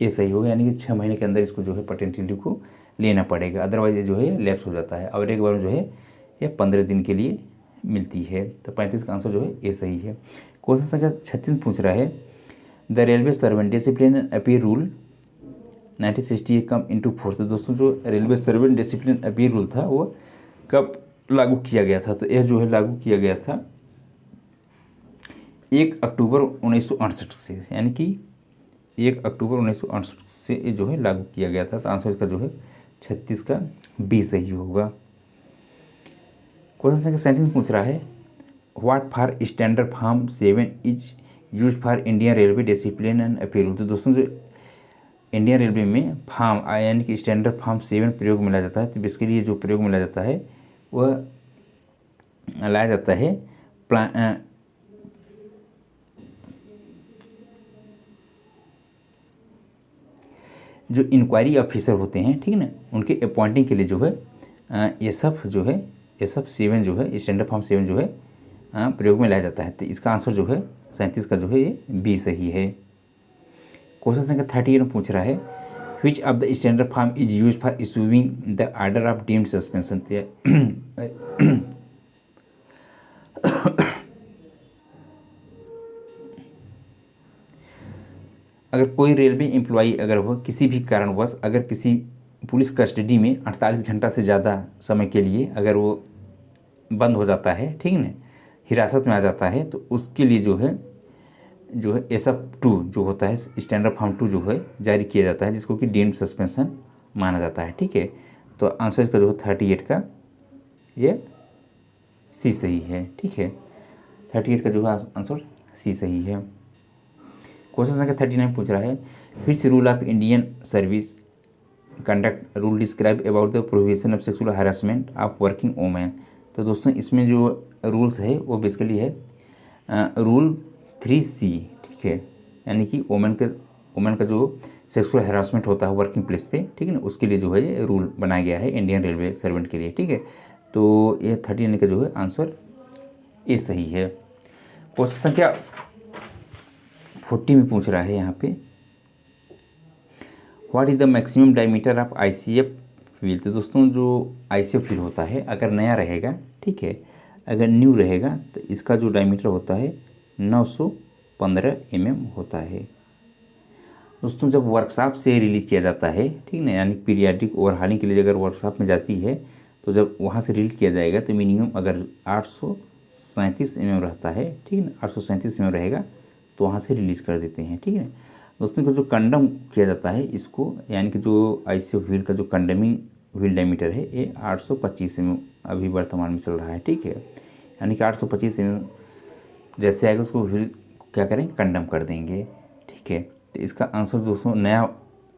A: ये सही होगा, यानी कि 6 महीने के अंदर इसको जो है पैटर्निटी लीव को लेना पड़ेगा, अदरवाइज ये जो है लैप्स हो जाता है, और एक बार जो है ये 15 दिन के लिए मिलती है। तो 35 का आंसर जो है ये सही है। क्वेश्चन संख्या 36 पूछ रहा है the railway servant discipline and appeal rule 1960 come into force. तो दोस्तों जो railway servant discipline appeal rule था वो कब लागू किया गया था, तो यह जो है लागू किया गया था 1 अक्टूबर 1968 से, यानी कि 1 अक्टूबर 1968 से ये जो है लागू किया गया था। तो आंसर इसका जो है 36 का बी सही होगा। क्वेश्चन संख्या 37 पूछ रहा है what for standard form 7 is use for Indian railway discipline and appeal rule. तो दोस्तों जो इंडियन रेलवे में फॉर्म यानी कि स्टैंडर्ड फॉर्म 7 प्रयोग में लाया जाता है, तो इसके लिए जो प्रयोग में लाया जाता है वह लाया जाता है जो इंक्वायरी ऑफिसर होते हैं, ठीक है ना, उनके अपॉइंटिंग के लिए जो है ये सब 7 जो है स्टैंडर्ड फॉर्म 7 जो है प्रयोग में लाया जाता है। तो इसका आंसर जो है 37 का जो है ये बी सही है। क्वेश्चन संख्या 38 में पूछ रहा है which of the standard form is use for issuing the order of deemed suspension. अगर कोई रेलवे एम्प्लॉई अगर वो किसी भी कारणवश अगर किसी पुलिस कस्टडी में 48 घंटा से ज़्यादा समय के लिए अगर वो बंद हो जाता है, ठीक है ना, हिरासत में आ जाता है, तो उसके लिए जो है SF2 जो होता है स्टैंडर्ड फॉर्म 2 जो है जारी किया जाता है, जिसको कि डीम्ड सस्पेंशन माना जाता है, ठीक है। तो आंसर इसका जो है 38 का ये सी सही है, ठीक है। 38 का जो है आंसर सी सही है। क्वेश्चन संख्या 39 पूछ रहा है which rule of Indian service conduct rule describe about the prohibition of sexual harassment of working women. तो दोस्तों इसमें जो रूल्स है वो बेसिकली है रूल 3C, ठीक है, यानी कि वोमेन का जो सेक्सुअल हरासमेंट होता है वर्किंग प्लेस पे, ठीक है ना, उसके लिए जो है ये रूल बनाया गया है इंडियन रेलवे सर्वेंट के लिए, ठीक है। तो ये 39 का जो है आंसर ये सही है। क्वेश्चन संख्या 40 में पूछ रहा है यहाँ पे what is the maximum diameter of ICF wheel. तो दोस्तों जो ICF व्हील होता है अगर नया रहेगा, ठीक है, अगर न्यू रहेगा तो इसका जो डायमीटर होता है 915 mm होता है। दोस्तों जब वर्कशॉप से रिलीज़ किया जाता है, ठीक ना, यानी पीरियाडिक ओवरहालिंग के लिए अगर वर्कशॉप में जाती है तो जब वहाँ से रिलीज़ किया जाएगा तो मिनिमम अगर 837 mm रहता है, ठीक है ना, 837 mm रहेगा तो वहाँ से रिलीज़ कर देते हैं, ठीक है। दोस्तों को जो कंडम किया जाता है इसको, यानी कि जो ICF व्हील का जो कंडमिंग व्हील डायमीटर है ये 825 mm अभी वर्तमान में चल रहा है, ठीक है, यानी कि 825 mm जैसे आएगा उसको व्हील क्या करें कंडम कर देंगे, ठीक है। तो इसका आंसर दोस्तों नया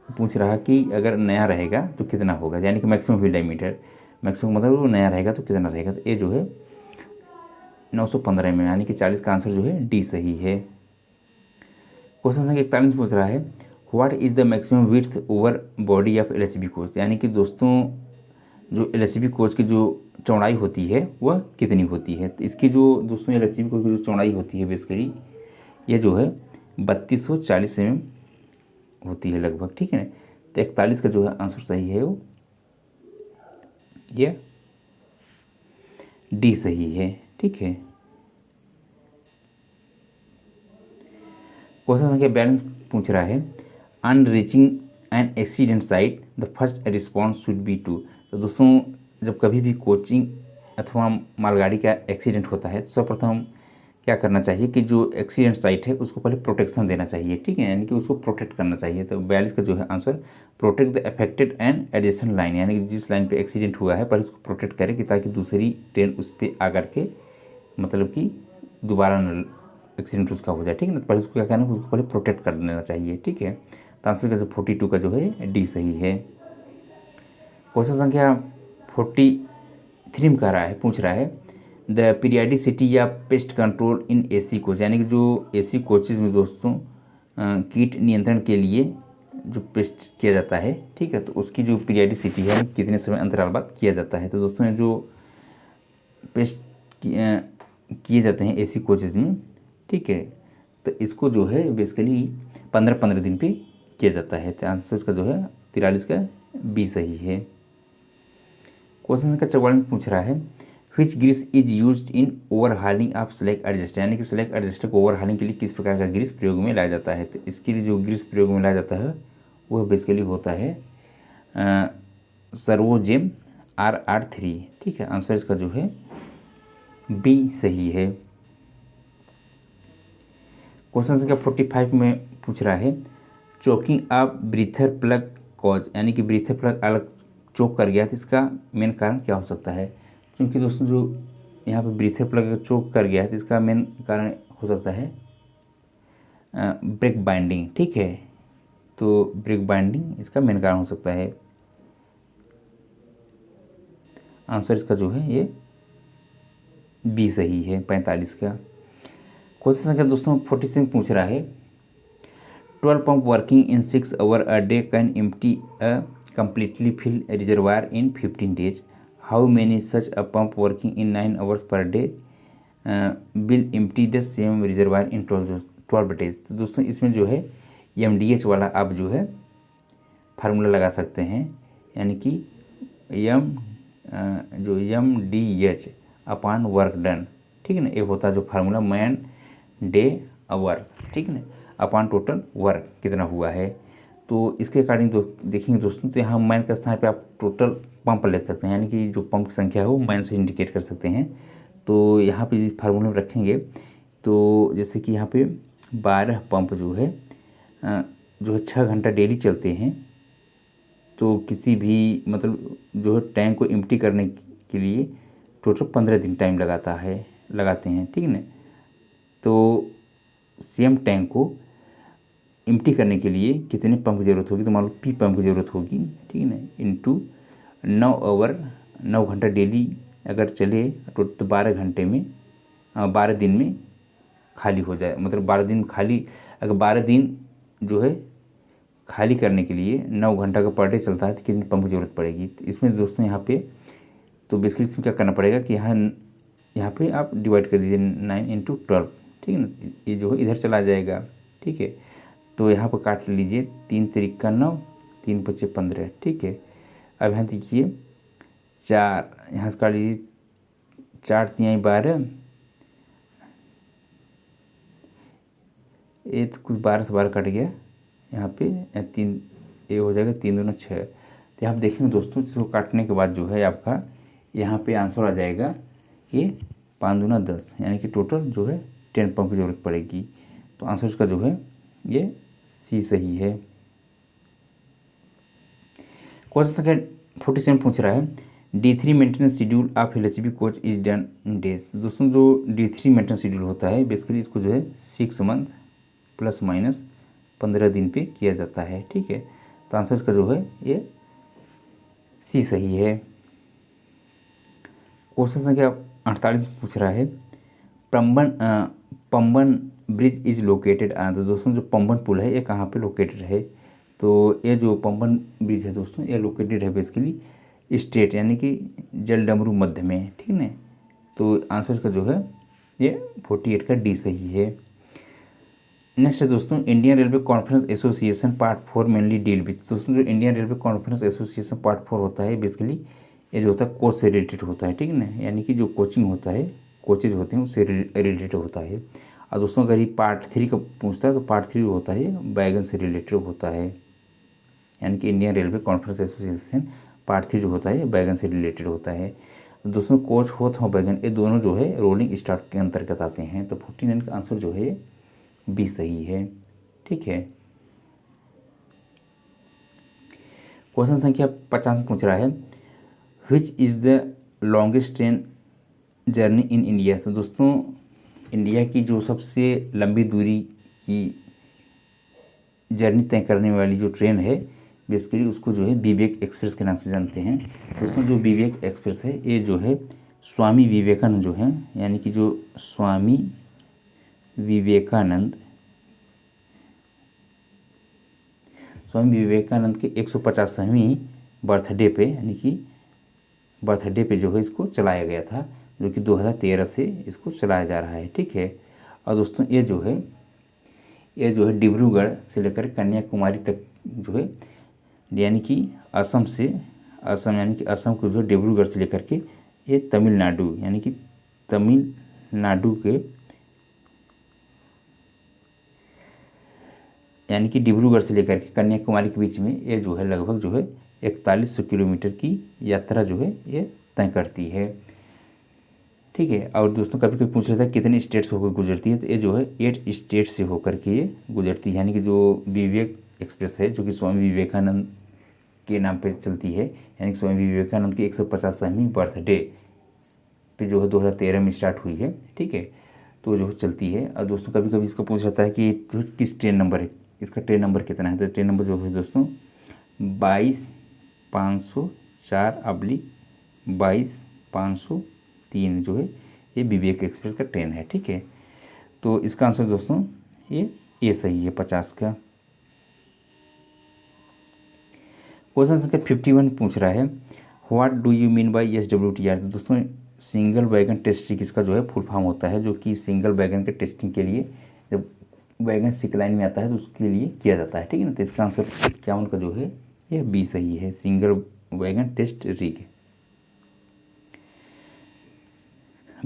A: पूछ रहा कि अगर नया रहेगा तो कितना होगा, यानी कि मैक्सिमम व्हील डायमीटर, मैक्सिमम मतलब वो नया रहेगा तो कितना रहेगा, तो ये जो है 915 mm, यानी कि 40 का आंसर जो है डी सही है। क्वेश्चन संख्या 41 पूछ रहा है what is the maximum width over body of LHB coach, यानी कि दोस्तों जो एलएचबी कोच की जो चौड़ाई होती है वह कितनी होती है। तो इसकी जो दोस्तों एलएचबी कोच की जो चौड़ाई होती है बेसिकली ये जो है 3240 mm होती है लगभग, ठीक है ना। तो 41 का जो है आंसर सही है वो ये डी सही है, ठीक है। क्वेश्चन संख्या 42 पूछ रहा है on reaching an accident site the first response should be to. तो दोस्तों जब कभी भी कोचिंग अथवा मालगाड़ी का एक्सीडेंट होता है तो सर्वप्रथम क्या करना चाहिए कि जो एक्सीडेंट साइट है उसको पहले प्रोटेक्शन देना चाहिए, ठीक है, यानी कि उसको प्रोटेक्ट करना चाहिए। तो 42 का जो है answer protect the affected and adjacent line, यानी कि जिस लाइन पे एक्सीडेंट हुआ है पहले उसको प्रोटेक्ट करे कि ताकि दूसरी ट्रेन उस पर आकर के मतलब कि दोबारा एक्सीडेंट उसका हो जाए, ठीक है ना। तो पहले उसको क्या करना है, उसको पहले प्रोटेक्ट कर लेना चाहिए, ठीक है। तो आंसर का 42 का जो है डी सही है। क्वेश्चन संख्या 43 में कह रहा है पूछ रहा है द पीरियडिसिटी या pest control in AC coach, यानी कि जो एसी कोचेज में दोस्तों कीट नियंत्रण के लिए जो पेस्ट किया जाता है, ठीक है, तो उसकी जो पीरियडिसिटी है कितने समय अंतराल बाद किया जाता है। तो दोस्तों जो पेस्ट किए जाते हैं एसी कोचेज में, ठीक है, तो इसको जो है बेसिकली 15-15 दिन पे किया जाता है। तो आंसर इसका जो है 43 का बी सही है। क्वेश्चन का 44 पूछ रहा है which grease is used in overhauling of slack adjuster, यानी कि स्लैक एडजस्टर को ओवरहालिंग के लिए किस प्रकार का ग्रीस प्रयोग में लाया जाता है। तो इसके लिए जो ग्रीस प्रयोग में लाया जाता है वह बेसिकली होता है सर्वोजेम RR3, ठीक है। आंसर इसका जो है बी सही है। क्वेश्चन संख्या 45 में पूछ रहा है choking of breather plug cause, यानी कि ब्रीथर प्लग अलग चोक कर गया तो इसका मेन कारण क्या हो सकता है। क्योंकि दोस्तों जो यहाँ पे ब्रीथर प्लग चोक कर गया है तो इसका मेन कारण हो सकता है ब्रेक बाइंडिंग, ठीक है। तो ब्रेक बाइंडिंग इसका मेन कारण हो सकता है। आंसर इसका जो है ये बी सही है 45 का। क्वेश्चन संख्या दोस्तों 46 पूछ रहा है 12 pump working in 6 hour a day can empty a completely fill a reservoir in 15 days. How many such a pump working in 9 hours per day will empty the same reservoir in 12 days। तो दोस्तों इसमें जो है MDH वाला आप जो है फार्मूला लगा सकते हैं, यानी कि जो MDH अपॉन वर्क डन, ठीक है ना, ये होता है जो फार्मूला मैन डे आवर, ठीक है ना, अपॉन टोटल वर्क कितना हुआ है। तो इसके अकॉर्डिंग देखेंगे दोस्तों तो यहाँ मैन के स्थान पे आप टोटल पंप ले सकते हैं, यानी कि जो पंप की संख्या है वो मैन से इंडिकेट कर सकते हैं। तो यहाँ पे इस फार्मूले में रखेंगे तो जैसे कि यहाँ पे 12 पंप जो है 6 घंटा डेली चलते हैं, तो किसी भी मतलब जो है टैंक को एम्प्टी करने के लिए टोटल 15 दिन टाइम लगाते हैं, ठीक है ना। तो सेम टैंक को एम्प्टी करने के लिए कितने पंप की ज़रूरत होगी, तो मान लो P पंप की ज़रूरत होगी, ठीक है ना, इनटू 9 आवर 9 घंटा डेली अगर चले तो 12 घंटे में 12 दिन में खाली हो जाए, मतलब 12 दिन खाली, अगर 12 दिन जो है खाली करने के लिए 9 घंटा का पर डे चलता है तो कितने पंप की ज़रूरत पड़ेगी। तो इसमें दोस्तों यहाँ पे तो बेसिकली इसमें क्या करना पड़ेगा कि यहाँ पे आप डिवाइड कर दीजिए 9 × 12, ठीक है ना, ये जो है इधर चला जाएगा, ठीक है। तो यहाँ पर काट लीजिए 3 तिरिक का 9, 3 × 5 = 15, ठीक है। अब यहाँ देखिए 4 यहाँ से काट लीजिए 4 × 3 = 12, ये तो कुछ 12 से 12 कट गया यहाँ पे 3, ये हो जाएगा 3 दूना 6। तो यहाँ आप देखेंगे दोस्तों जिसको काटने के बाद जो है आपका यहाँ पे आंसर आ जाएगा ये 5 दूना 10, यानी कि टोटल जो है 10 पंप की ज़रूरत पड़ेगी। तो आंसर इसका जो है ये सी सही है। क्वेश्चन संख्या 47 पूछ रहा है D3 maintenance schedule of LHB coach is done in days. दोस्तों जो D3 मेंटेनेंस शेड्यूल होता है बेसिकली इसको जो है 6 मंथ ± 15 दिन पे किया जाता है, ठीक है। तो आंसर इसका जो है ये सी सही है। क्वेश्चन संख्या 48 पूछ रहा है पंबन ब्रिज इज लोकेटेड। तो दोस्तों जो पंबन पुल है ये कहाँ पे लोकेटेड है। तो ये जो पंपन ब्रिज है दोस्तों, ये लोकेटेड है बेसिकली स्टेट यानी कि जलडमरू मध्य में है, ठीक है। तो आंसर का जो है ये 48 का डी सही है। नेक्स्ट है दोस्तों, Indian railway conference association part 4 mainly deal with. दोस्तों जो Indian railway conference association part 4 होता है बेसिकली ये जो होता है कोच से रिलेटेड होता है, ठीक है ना, यानी कि जो कोचिंग होता है, कोचेज होते हैं उससे रिलेटेड होता है। और दोस्तों अगर ये पार्ट 3 का पूछता है तो पार्ट 3 होता है वैगन से रिलेटेड होता है, यानी कि Indian railway conference association part 3 जो होता है वैगन से रिलेटेड होता है। दोस्तों कोच होथ और वैगन ये दोनों जो है रोलिंग स्टॉक के अंतर्गत आते हैं। तो 49 का आंसर जो है बी सही है, ठीक है। क्वेश्चन संख्या 50 पूछ रहा है, which is the longest train journey in India. तो दोस्तों इंडिया की जो सबसे लंबी दूरी की जर्नी तय करने वाली जो ट्रेन है बेसिकली उसको जो है विवेक एक्सप्रेस के नाम से जानते हैं। दोस्तों जो विवेक एक्सप्रेस है ये जो है स्वामी विवेकानंद जो है, यानी कि जो स्वामी विवेकानंद के 150वें बर्थडे पे, यानी कि बर्थडे पे जो है इसको चलाया गया था, जो कि 2013 से इसको चलाया जा रहा है, ठीक है। और दोस्तों ये जो है डिब्रूगढ़ से लेकर कन्याकुमारी तक जो है, यानी कि असम यानी कि असम को जो डिब्रूगढ़ से लेकर के ये तमिलनाडु यानी कि तमिलनाडु के यानी कि डिब्रूगढ़ से लेकर के कन्याकुमारी के बीच में ये जो है लगभग जो है 4100 किलोमीटर की यात्रा जो है ये तय करती है, ठीक है। और दोस्तों कभी कभी पूछ रहा था कितने स्टेट से होकर गुजरती है, तो ये जो है 8 स्टेट से होकर के ये गुजरती है। यानी कि जो विवेक एक्सप्रेस है जो कि स्वामी विवेकानंद के नाम पे चलती है, यानी कि स्वामी विवेकानंद की 150वें बर्थडे पे जो है 2013 में स्टार्ट हुई है, ठीक है। तो जो चलती है। और दोस्तों कभी कभी इसको पूछ जाता है कि जो किस ट्रेन नंबर है, इसका ट्रेन नंबर कितना है। तो ट्रेन नंबर जो है दोस्तों 22,504/22503 जो है ये विवेक एक्सप्रेस का ट्रेन है, ठीक है। तो इसका आंसर दोस्तों ये सही है 50 का। क्वेश्चन संख्या 51 पूछ रहा है, what do you mean by SWTR। तो दोस्तों सिंगल वैगन टेस्टिंग इसका जो है फुल फॉर्म होता है, जो कि सिंगल वैगन के टेस्टिंग के लिए जब वैगन सिक लाइन में आता है तो उसके लिए किया जाता है, ठीक है ना। तो इसका आंसर 51 का जो है यह बी सही है, सिंगल वैगन टेस्ट रिग।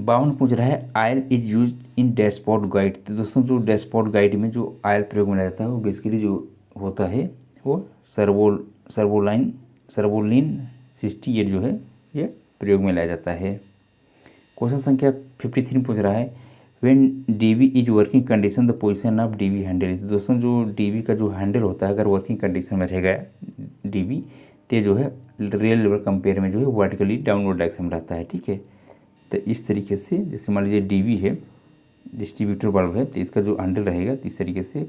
A: 52 पूछ रहा है, oil is use in dashboard guide. तो दोस्तों जो डैशबोर्ड गाइड में जो आयल प्रयोग में जाता है वो बेसिकली जो होता है वो सर्वोलिन 68 जो है ये प्रयोग में लाया जाता है। क्वेश्चन संख्या 53 पूछ रहा है, when DV is working condition the position of DV handle. तो दोस्तों जो डीवी का जो हैंडल होता है अगर वर्किंग कंडीशन में रहेगा डीवी तो जो है रियल लेवल कंपेयर में जो है वर्टिकली डाउनवर्ड डायरेक्शन में रहता है, ठीक है। तो इस तरीके से जैसे मान लीजिए डीवी है डिस्ट्रीब्यूटर बल्ब है, तो इसका जो हैंडल रहेगा तो इस तरीके से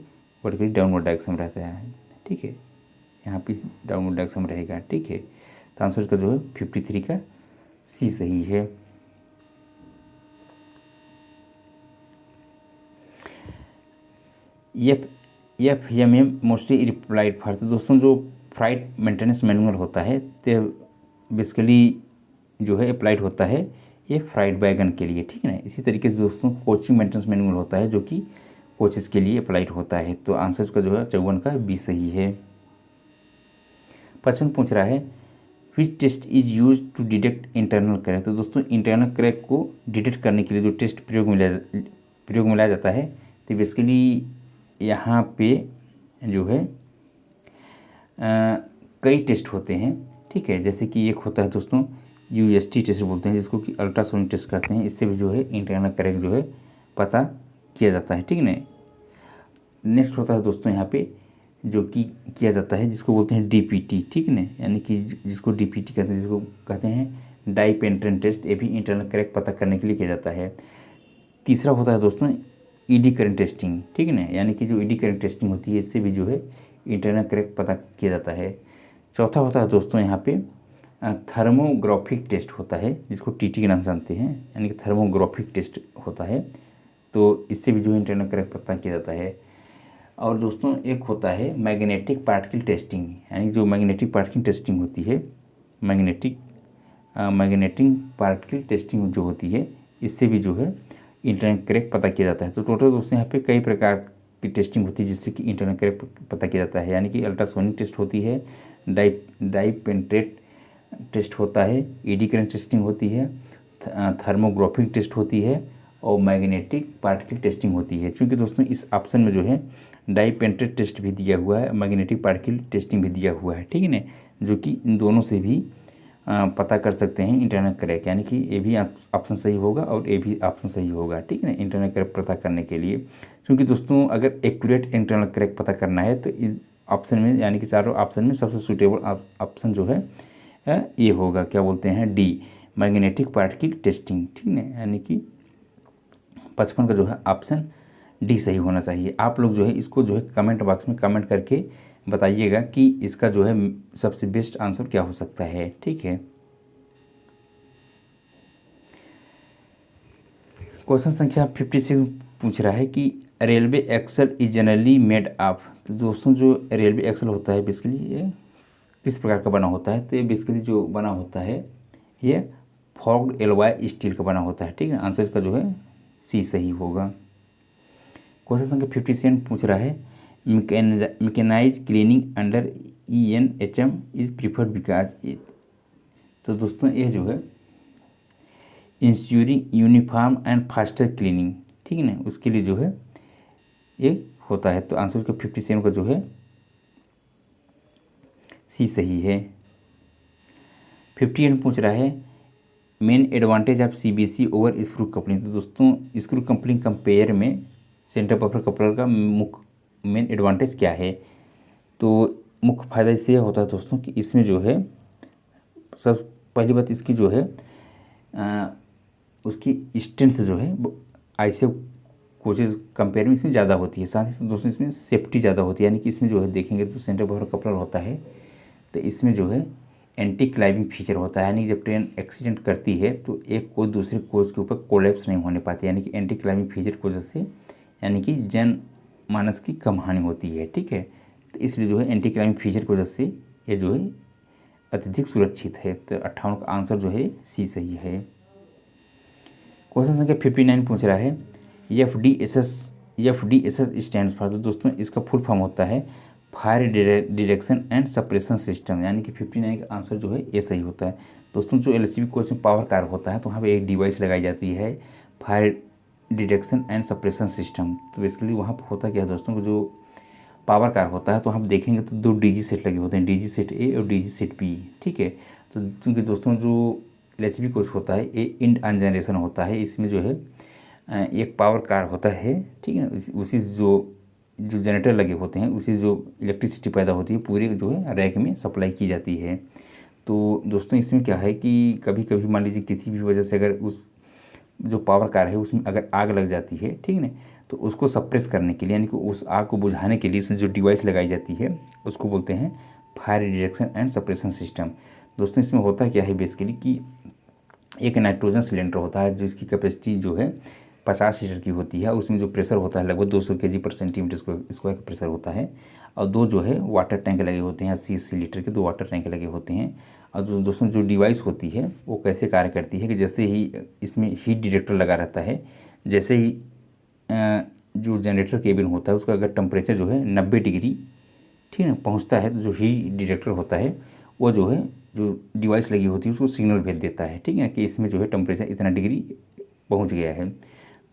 A: वर्टिकली डाउनवर्ड डायरेक्शन में रहता है, ठीक है। यहाँ पे डाउनवर्ड डायरेक्शन में रहेगा, ठीक है। तो आंसर इसका जो है 53 का सी सही है। FMM mostly replied for. तो दोस्तों जो फ्लाइट मेंटेनेंस मैनुअल होता है तो बेसिकली जो है अप्लाइड होता है ये फ्लाइट वैगन के लिए, ठीक है ना। इसी तरीके से दोस्तों कोचिंग मेंटेनेंस मैनुअल होता है जो कि कोचेस के लिए अप्लाइड होता है। तो आंसर इसका जो है 54 का बी सही है। 55 पूछ रहा है, which test is use to detect internal crack. तो दोस्तों इंटरनल क्रैक को डिटेक्ट करने के लिए जो टेस्ट प्रयोग में लाया जाता है तो बेसिकली यहाँ पे जो है कई टेस्ट होते हैं, ठीक है। जैसे कि एक होता है दोस्तों UST टेस्ट बोलते हैं जिसको कि अल्ट्रासोनिक टेस्ट करते हैं, इससे भी जो है इंटरनल क्रैक जो है पता किया जाता है, ठीक है ना। नेक्स्ट होता है दोस्तों यहाँ पे जो कि किया जाता है जिसको बोलते हैं DPT, ठीक है ना, यानी कि जिसको DPT कहते हैं, जिसको कहते हैं डाई पेनिट्रेंट टेस्ट, ये भी इंटरनल क्रैक पता करने के लिए किया जाता है। तीसरा होता है दोस्तों ED करंट टेस्टिंग, ठीक है ना, यानी कि जो ED करंट टेस्टिंग होती है इससे भी जो है इंटरनल क्रैक पता किया जाता है। चौथा होता है दोस्तों यहाँ पे थर्मोग्राफिक टेस्ट होता है जिसको TT के नाम से जानते हैं, यानी कि थर्मोग्राफिक टेस्ट होता है, तो इससे भी जो इंटरनल क्रैक पता किया जाता है। और दोस्तों एक होता है मैग्नेटिक पार्टिकल टेस्टिंग, यानी जो मैग्नेटिक पार्टिकल टेस्टिंग होती है, मैग्नेटिक पार्टिकल टेस्टिंग जो होती है, इससे भी जो है इंटरनल क्रैक पता किया जाता है। तो टोटल दोस्तों यहाँ पे कई प्रकार की टेस्टिंग होती है जिससे कि इंटरनल क्रैक पता किया जाता है, यानी कि अल्ट्रासोनिक टेस्ट होती है, डाई पेंट्रेट टेस्ट होता है, ईडी करंट टेस्टिंग होती है, थर्मोग्राफिक टेस्ट होती है और मैग्नेटिक पार्टिकल टेस्टिंग होती है। क्योंकि दोस्तों इस ऑप्शन में जो है डाई पेंट्रेट टेस्ट भी दिया हुआ है, मैग्नेटिक पार्टिकल टेस्टिंग भी दिया हुआ है, ठीक है ना, जो कि इन दोनों से भी पता कर सकते हैं इंटरनल क्रैक, यानी कि ए भी ऑप्शन सही होगा और ए भी ऑप्शन सही होगा, ठीक है ना, इंटरनल क्रैक पता करने के लिए। क्योंकि दोस्तों अगर एक्यूरेट इंटरनल क्रैक पता करना है तो इस ऑप्शन में, यानी कि चारों ऑप्शन में सबसे सूटेबल ऑप्शन जो है ये होगा, क्या बोलते हैं, डी, मैग्नेटिक पार्टिकल टेस्टिंग, ठीक है, यानी कि 55 का जो है ऑप्शन डी सही होना चाहिए। आप लोग जो है इसको जो है कमेंट बॉक्स में कमेंट करके बताइएगा कि इसका जो है सबसे बेस्ट आंसर क्या हो सकता है, ठीक है। क्वेश्चन संख्या 56 पूछ रहा है कि railway axle is generally made of. तो दोस्तों जो रेलवे एक्सल होता है बेसिकली ये किस प्रकार का बना होता है, तो ये बेसिकली जो बना होता है ये फॉग्ड एलॉय स्टील का बना होता है, ठीक है। आंसर इसका जो है सी सही होगा। क्वेश्चन संख्या 57 पूछ रहा है mechanise cleaning under ENHM is preferred because it. तो दोस्तों ये जो है ensuring uniform and faster cleaning, ठीक है ना, उसके लिए जो है ये होता है। तो आंसर इसका 57 का जो है सी सही है। 58 पूछ रहा है main advantage of CBC over screw coupling. तो दोस्तों स्क्रू कपलिंग कंपेयर में सेंटर बफर कपलर का मुख्य मेन एडवांटेज क्या है। तो मुख्य फ़ायदा इससे होता है दोस्तों कि इसमें जो है सब पहली बात इसकी जो है उसकी स्ट्रेंथ जो है ICF कोचेज कंपेयर में इसमें ज़्यादा होती है। साथ ही दोस्तों इसमें सेफ्टी ज़्यादा होती है, यानी कि इसमें जो है देखेंगे तो सेंटर बफर कपलर होता है तो इसमें जो है एंटी क्लाइंबिंग फीचर होता है, यानी जब ट्रेन एक्सीडेंट करती है तो एक कोच दूसरे कोच के ऊपर कोलैप्स नहीं होने पाती, यानी कि एंटी क्लाइंबिंग फीचर की वजह से यानी कि जन मानस की कम हानि होती है, ठीक है। तो इसलिए जो है एंटी क्लाइंबिंग फीचर की वजह से ये जो है अत्यधिक सुरक्षित है। तो 58 का आंसर जो है सी सही है। क्वेश्चन संख्या 59 पूछ रहा है FDSS स्टैंड्स फॉर। तो दोस्तों इसका फुल फॉर्म होता है fire detection and suppression system, यानी कि 59 का आंसर जो है ये सही होता है। दोस्तों जो LHB कोच में पावर कार होता है तो वहाँ पे एक डिवाइस लगाई जाती है fire detection and suppression system. तो बेसिकली वहाँ पर होता क्या है दोस्तों, जो पावर कार होता है तो हम देखेंगे तो 2 DG सेट लगे होते हैं, DG सेट A और DG सेट B, ठीक है। तो क्योंकि दोस्तों जो LHB कोच होता है ये इंड ऑन जनरेशन होता है, इसमें जो है एक पावर कार होता है, ठीक है, उसी जो जनरेटर लगे होते हैं उसी जो इलेक्ट्रिसिटी पैदा होती है पूरे जो है रैक में सप्लाई की जाती है। तो दोस्तों इसमें क्या है कि कभी कभी मान लीजिए किसी भी वजह से अगर उस जो पावर कार है उसमें अगर आग लग जाती है, ठीक है ना, तो उसको सप्रेस करने के लिए यानी कि उस आग को बुझाने के लिए इसमें जो डिवाइस लगाई जाती है उसको बोलते हैं fire detection and suppression system. दोस्तों इसमें होता क्या है बेसिकली कि एक नाइट्रोजन सिलेंडर होता है जिसकी कैपेसिटी जो है 50 लीटर की होती है, उसमें जो प्रेशर होता है लगभग 200 kg पर सेंटीमीटर स्क्वायर का प्रेशर होता है, और 2 जो है वाटर टैंक लगे होते हैं 80 लीटर के 2 वाटर टैंक लगे होते हैं। और दोस्तों जो डिवाइस होती है वो कैसे कार्य करती है कि जैसे ही इसमें हीट डिटेक्टर लगा रहता है, जैसे ही जो जनरेटर केबिन होता है उसका अगर टेम्परेचर जो है 90 डिग्री, ठीक है, पहुँचता है तो जो हीट डिटेक्टर होता है वो जो है जो डिवाइस लगी होती है उसको सिग्नल भेज देता है, ठीक है, कि इसमें जो है टेम्परेचर इतना डिग्री पहुँच गया है।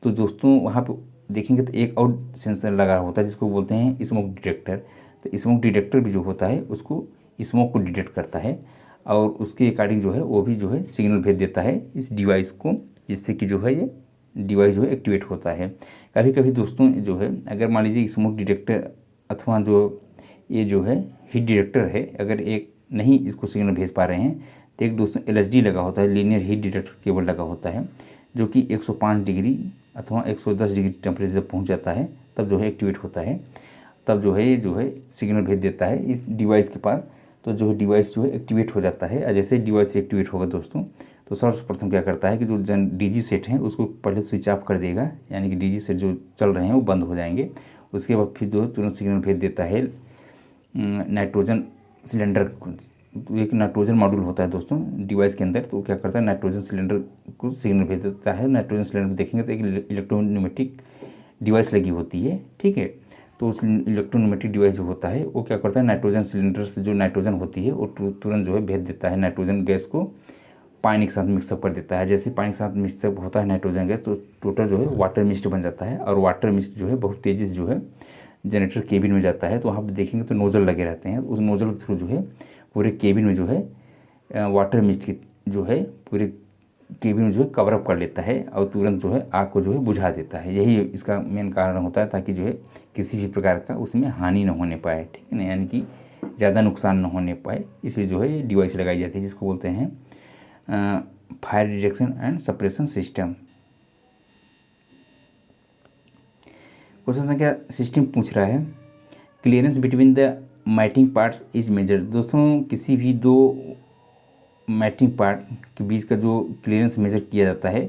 A: तो दोस्तों वहाँ पे देखेंगे तो एक और सेंसर लगा होता है जिसको बोलते हैं स्मोक डिटेक्टर। तो स्मोक डिटेक्टर भी जो होता है उसको स्मोक को डिटेक्ट करता है और उसके अकॉर्डिंग जो है वो भी जो है सिग्नल भेज देता है इस डिवाइस को, जिससे कि जो है ये डिवाइस जो है एक्टिवेट होता है। कभी कभी दोस्तों जो है अगर मान लीजिए स्मोक डिटेक्टर अथवा जो ये जो है हीट डिटेक्टर है अगर एक नहीं इसको सिग्नल भेज पा रहे हैं तो एक दोस्तों LHD लगा होता है, लीनियर हीट डिटेक्टर केबल लगा होता है, जो कि 105 डिग्री अथवा 110 डिग्री टेम्परेचर जब पहुँच जाता है तब जो है एक्टिवेट होता है, तब जो है ये जो है सिग्नल भेज देता है इस डिवाइस के पास। तो जो है डिवाइस जो है एक्टिवेट हो जाता है। और जैसे डिवाइस एक्टिवेट होगा दोस्तों तो सर्वप्रथम क्या करता है कि जो DG सेट हैं उसको पहले स्विच ऑफ कर देगा, यानी कि DG सेट जो चल रहे हैं वो बंद हो जाएंगे। उसके बाद फिर जो है तुरंत सिग्नल भेज देता है नाइट्रोजन सिलेंडर को। तो एक नाइट्रोजन मॉड्यूल होता है दोस्तों डिवाइस के अंदर, तो क्या करता है नाइट्रोजन सिलेंडर को सिग्नल भेज देता है। नाइट्रोजन सिलेंडर में देखेंगे तो एक इलेक्ट्रोन्यूमेटिक डिवाइस लगी होती है, ठीक है। तो उस इलेक्ट्रोन्यूमेटिक डिवाइस जो होता है वो क्या करता है नाइट्रोजन सिलेंडर से जो नाइट्रोजन होती है वो तुरंत जो है भेज देता है नाइट्रोजन गैस को, पानी के साथ मिक्सअप कर देता है। जैसे पानी के साथ मिक्सअप होता है नाइट्रोजन गैस तो टोटल जो है वाटर मिस्ट बन जाता है, और वाटर मिस्ट जो है बहुत तेज़ी से जो है जनरेटर केबिन में जाता है। तो वहाँ पर देखेंगे तो नोजल लगे रहते हैं, उस नोजल के थ्रू जो है पूरे केबिन में जो है वाटर मिस्ट की जो है पूरे केबिन में जो है कवर अप कर लेता है और तुरंत जो है आग को जो है बुझा देता है। यही इसका मेन कारण होता है, ताकि जो है किसी भी प्रकार का उसमें हानि न होने पाए, ठीक है ना, यानी कि ज़्यादा नुकसान न होने पाए, इसलिए जो है ये डिवाइस लगाई जाती है जिसको बोलते हैं fire detection and suppression system. Question संख्या 16 पूछ रहा है clearance between the mating parts is measured. दोस्तों किसी भी दो मैटिंग पार्ट के बीच का जो क्लियरेंस मेजर किया जाता है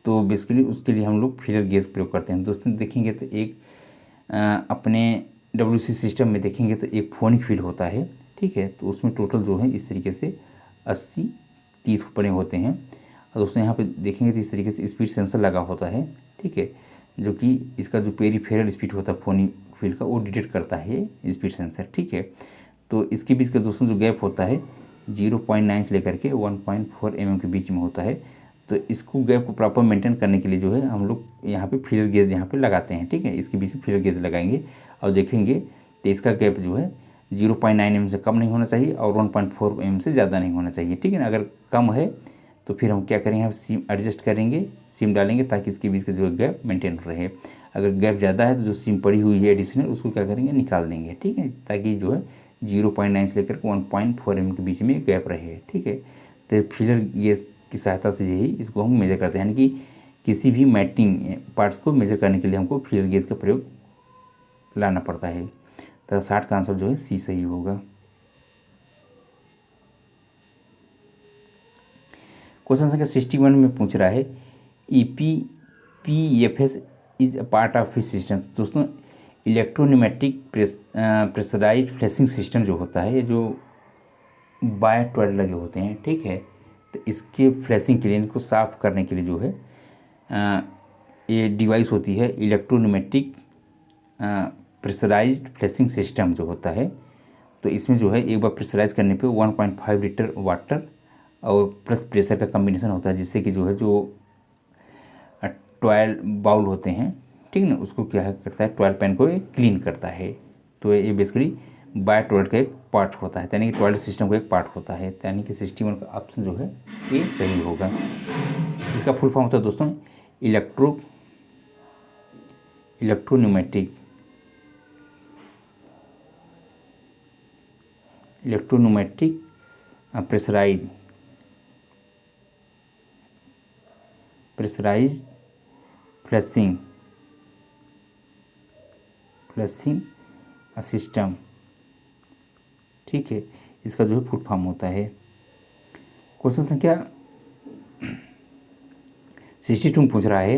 A: तो बेसिकली उसके लिए हम लोग फीलर गेज प्रयोग करते हैं। दोस्तों देखेंगे तो एक अपने WC सिस्टम में देखेंगे तो एक फोनिक फील होता है, ठीक है। तो उसमें टोटल जो है इस तरीके से 80 टीथ बने होते हैं, और दोस्तों यहाँ पे देखेंगे तो इस तरीके से स्पीड सेंसर लगा होता है, ठीक है, जो कि इसका जो पेरीफेरल स्पीड होता है फोनिक फील का वो डिटेक्ट करता है स्पीड सेंसर, ठीक है। तो इसके बीच का दोस्तों जो गैप होता है 0.9 से लेकर के 1.4 mm के बीच में होता है। तो इसको गैप को प्रॉपर मेंटेन करने के लिए जो है हम लोग यहाँ पे फीलर गेज यहाँ पे लगाते हैं, ठीक है। इसके बीच में फीलर गेज लगाएंगे और देखेंगे तो इसका गैप जो है 0.9 mm से कम नहीं होना चाहिए और 1.4 mm से ज़्यादा नहीं होना चाहिए, ठीक है ना। अगर कम है तो फिर हम क्या करेंगे, हम सीम एडजस्ट करेंगे, सीम डालेंगे ताकि इसके बीच का जो गैप मेंटेन रहे। अगर गैप ज़्यादा है तो जो सीम पड़ी हुई है एडिशनल उसको क्या करेंगे निकाल देंगे, ठीक है, ताकि जो है 0.9 से लेकर 1.4 mm के बीच में गैप रहे, ठीक है। तो फीलर गेज की सहायता से यही इसको हम मेजर करते हैं, यानी कि किसी भी मैटिंग पार्ट्स को मेजर करने के लिए हमको फीलर गेज का प्रयोग लाना पड़ता है। तो 60 का आंसर जो है सी सही होगा। क्वेश्चन संख्या 61 में पूछ रहा है EPPFS is a part of his system. दोस्तों इलेक्ट्रोन्यूमेटिक प्रेशराइज्ड फ्लैशिंग सिस्टम जो होता है, जो बाय टॉयलेट लगे होते हैं, ठीक है। तो इसके फ्लैशिंग के लिए, इनको साफ़ करने के लिए जो है ये डिवाइस होती है इलेक्ट्रोन्यूमेटिक प्रेशराइज्ड फ्लैशिंग सिस्टम जो होता है। तो इसमें जो है एक बार प्रेशराइज करने पे 1.5 लीटर वाटर और प्लस प्रेशर का कम्बिनेशन होता है, जिससे कि जो है जो टॉयल बाउल होते हैं, ठीक है ना, उसको क्या करता है टॉयल पैन को क्लीन करता है। तो ये बेसिकली बाय टॉयलेट का एक पार्ट होता है, यानी कि टॉयलेट सिस्टम का एक पार्ट होता है, यानी कि 61 का ऑप्शन जो है ये सही होगा। इसका फुल फॉर्म होता है दोस्तों इलेक्ट्रोन्यूमेटिक प्रेशराइज फ्लैशिंग सिस्टम, ठीक है, इसका जो है फुल फॉर्म होता है। क्वेश्चन संख्या 62 पूछ रहा है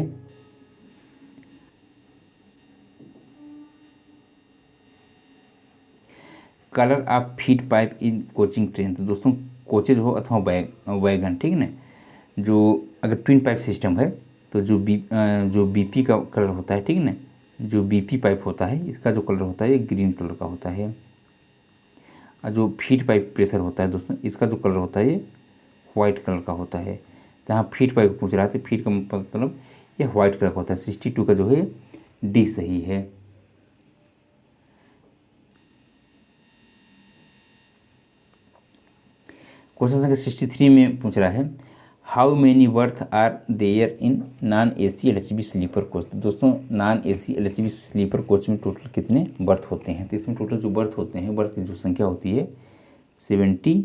A: colour of feed pipe in coaching train. तो दोस्तों कोचेज हो अथवा वैगन, ठीक है ना, जो अगर ट्विन पाइप सिस्टम है तो जो BP का कलर होता है, ठीक है ना, जो BP पाइप होता है इसका जो कलर होता है ये ग्रीन कलर का होता है, और जो फीड पाइप प्रेशर होता है दोस्तों इसका जो कलर होता है ये वाइट कलर का होता है। तो यहाँ फीड पाइप पूछ रहा है तो फीड का मतलब ये वाइट कलर का होता है। 62 का जो है डी सही है। क्वेश्चन संख्या 63 में पूछ रहा है how many berth are there in non AC LHB sleeper coach. दोस्तों non AC LHB sleeper coach में टोटल कितने बर्थ होते हैं, तो इसमें टोटल जो बर्थ होते हैं, बर्थ की जो संख्या होती है 72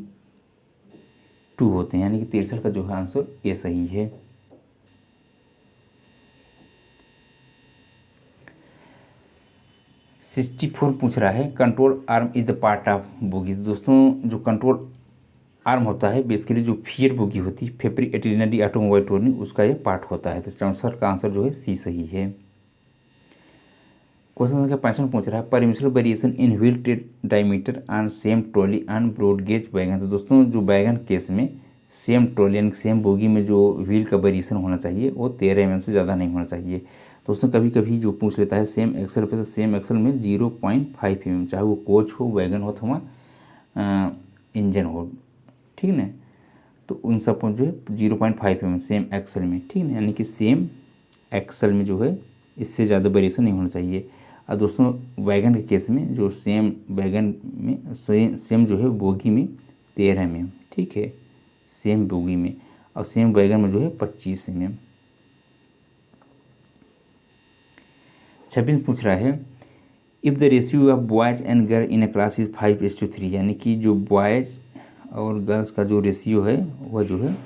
A: होते हैं, यानी कि 63 का जो है आंसर ये सही है। सिक्सटी 64 पूछ रहा है control arm is the part of bogie. दोस्तों जो कंट्रोल आर्म होता है बेसिकली जो फियर बोगी होती है फेब्रिक एटिनरी ऑटोमोबाइल टोरनी उसका ये पार्ट होता है। तो 64 का आंसर जो है सी सही है। क्वेश्चन संख्या 65 पूछ रहा है permissible variation in wheel diameter on same trolley on broad gauge wagon. तो दोस्तों जो वैगन केस में सेम ट्रॉली यानी सेम बोगी में जो व्हील का वेरिएशन होना चाहिए वो 13 mm से ज़्यादा नहीं होना चाहिए। दोस्तों कभी कभी जो पूछ लेता है सेम एक्सल पे, तो सेम एक्सल में 0.5 mm, चाहे वो कोच हो, वैगन हो अथवा इंजन हो, ठीक ना, तो उन सब जो है 0.5 mm सेम एक्सल में, ठीक है, यानी कि सेम एक्सल में जो है इससे ज़्यादा वेरिएशन नहीं होना चाहिए। और दोस्तों वैगन के केस में जो सेम वैगन में सेम जो है बोगी में 13 mm, ठीक है, सेम बोगी में, और सेम वैगन में जो है 25 mm। 26 पूछ रहा है if the ratio of boys and girl in a class is 5:3, यानी कि जो बॉयज़ और गर्ल्स का जो रेशियो है वह जो है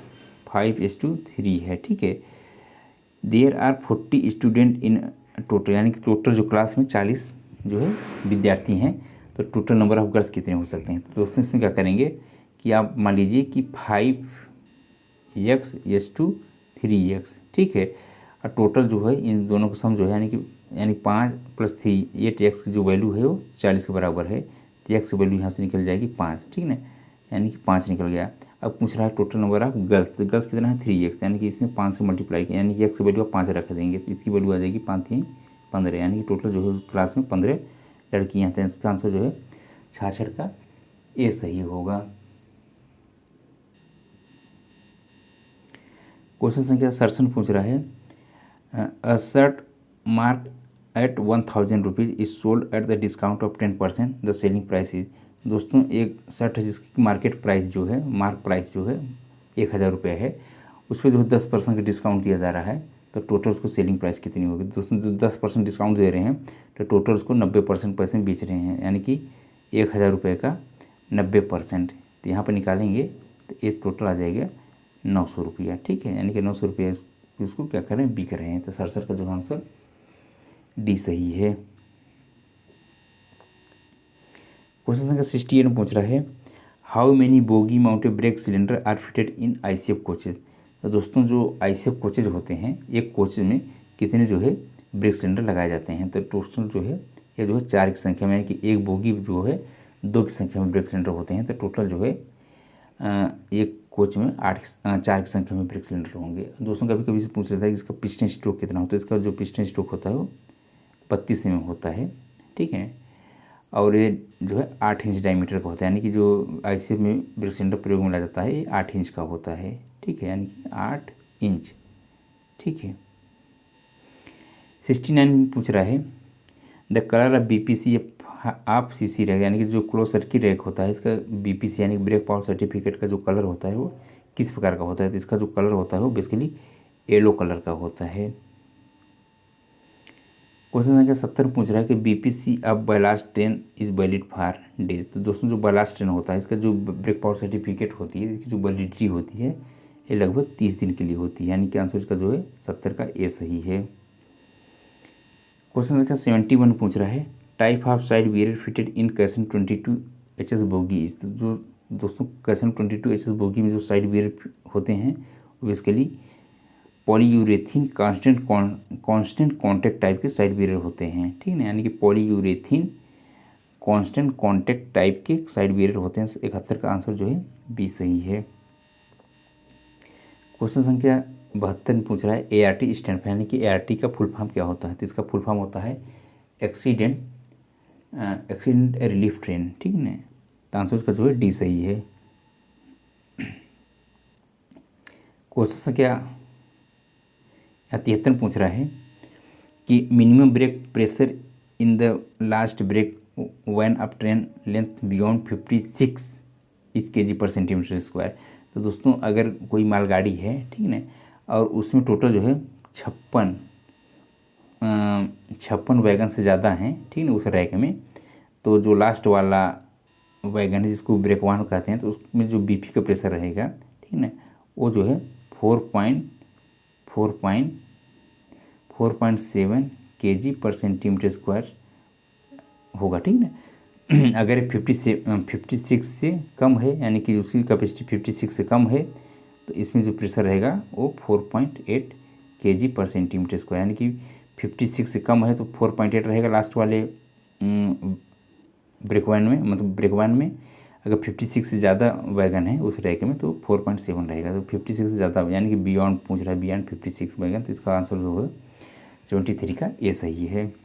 A: 5:3 है, ठीक है। There are 40 student in total, यानी कि टोटल जो क्लास में 40 जो है विद्यार्थी हैं, तो टोटल नंबर ऑफ गर्ल्स कितने हो सकते हैं। तो दोस्तों इसमें क्या करेंगे कि आप मान लीजिए कि 5x:3x, ठीक है, और टोटल जो है इन दोनों का सम जो है यानी 5 + 3 8x की जो वैल्यू है वो 40 के बराबर है, तो x की वैल्यू यहाँ से निकल जाएगी 5, ठीक ना, यानी कि 5 निकल गया। अब पूछ रहा है टोटल नंबर ऑफ गर्ल्स, तो गर्ल्स कितना है 3x, यानी कि इसमें 5 से मल्टीप्लाई किया, यानी कि x की वैल्यू आप 5 रख देंगे, तो इसकी वैल्यू आ जाएगी 5 3 15, यानी कि टोटल जो है क्लास में 15 लड़कियाँ हैं। तो इसका आंसर जो है 66 का ए सही होगा। क्वेश्चन संख्या 67 पूछ रहा है a shirt mark at 1000 rupees is sold at the discount of 10%, the selling price is. दोस्तों एक शर्ट है जिसकी मार्केट प्राइस जो है, मार्क प्राइस जो है 1000 रुपये है, उस पर जो है 10% का डिस्काउंट दिया जा रहा है, तो टोटल उसको सेलिंग प्राइस कितनी होगी। दोस्तों जो 10% डिस्काउंट दे रहे हैं तो टोटल उसको 90% पैसे में बेच रहे हैं, यानी कि 1000 रुपये का 90%, तो यहाँ पर निकालेंगे तो एक टोटल आ जाएगा 900 रुपया, ठीक है, यानी कि 900 रुपये उसको क्या कर रहे हैं, बिक रहे हैं। तो 67 का जो आंसर डी सही है। क्वेश्चन संख्या 68 में पूछ रहा है how many bogie mounted brake cylinder are fitted in ICF coaches. तो दोस्तों जो ICF कोचेज होते हैं, एक कोच में कितने जो है ब्रेक सिलेंडर लगाए जाते हैं। तो टोटल जो है ये जो है 4 की संख्या में, यानी कि एक बोगी जो है 2 की संख्या में ब्रेक सिलेंडर होते हैं, तो टोटल जो है एक कोच में 4 की संख्या में ब्रेक सिलेंडर होंगे। दोस्तों कभी कभी से पूछ लेता है कि इसका पिस्टन स्ट्रोक कितना होता है। इसका जो पिस्टन स्ट्रोक होता है वो 32 mm होता है, ठीक है, और ये जो है 8 इंच डायमीटर का होता है, यानी कि जो ICF में ब्रेक सिलेंडर प्रयोग में लाया जाता है ये 8 इंच का होता है, ठीक है, यानी कि 8 इंच, ठीक है। 69 में पूछ रहा है द कलर ऑफ BPC आप CC रैक, यानी कि जो क्लोज सर्किट रैक होता है इसका BPC यानी कि ब्रेक पावर सर्टिफिकेट का जो कलर होता है वो किस प्रकार का होता है। तो इसका जो कलर होता है वो बेसिकली येलो कलर का होता है। क्वेश्चन संख्या 70 पूछ रहा है कि BPC of ballast train is valid for days. तो दोस्तों जो बैलास्ट ट्रेन होता है इसका जो ब्रेक पावर सर्टिफिकेट होती है, इसकी जो वैलिडिटी होती है ये लगभग 30 दिन के लिए होती है, यानी कि आंसर इसका जो है 70 का ए सही है। क्वेश्चन संख्या 71 पूछ रहा है type of side barrier fitted in कैसन 22HS बोगी। तो जो दोस्तों कैसन 22HS बोगी में जो साइड बैरियर होते हैं वो बेसिकली पॉलीयूरेथीन कांस्टेंट कॉन्टैक्ट टाइप के साइड बैरियर होते हैं, ठीक है, यानी कि पॉलीयूरेथीन कांस्टेंट कॉन्टैक्ट टाइप के साइड बैरियर होते हैं। 71 का आंसर जो है बी सही है। क्वेश्चन संख्या 72 पूछ रहा है ART स्टैंड फॉर, यानी कि ART का फुल फॉर्म क्या होता है। तो इसका फुल फॉर्म होता है एक्सीडेंट रिलीफ ट्रेन, ठीक है, तो आंसर इसका जो है डी सही है। क्वेश्चन संख्या 73 पूछ रहा है कि minimum brake pressure in the last brake when up train length beyond 56 kg/cm²। तो दोस्तों अगर कोई मालगाड़ी है, ठीक है ना, और उसमें टोटल जो है 56 वैगन से ज़्यादा हैं, ठीक है ना, उस रैक में, तो जो लास्ट वाला वैगन है जिसको ब्रेक वन कहते हैं, तो उसमें जो BP का प्रेशर रहेगा, ठीक है ना, वो जो है 4.7 kg/cm² होगा, ठीक है ना। अगर 56 से कम है, यानी कि उसकी कैपेसिटी 56 से कम है, तो इसमें जो प्रेशर रहेगा वो 4.8 kg/cm², यानी कि 56 से कम है तो 4.8 रहेगा लास्ट वाले ब्रेक वन में, मतलब ब्रेक वन में। अगर 56 से ज़्यादा वैगन है उस रैक में तो 4.7 रहेगा। तो 56 से ज़्यादा यानी कि बियॉन्ड पूछ रहा है, बियॉन्ड 56 वैगन, तो इसका आंसर जो होगा 73 का ये सही है।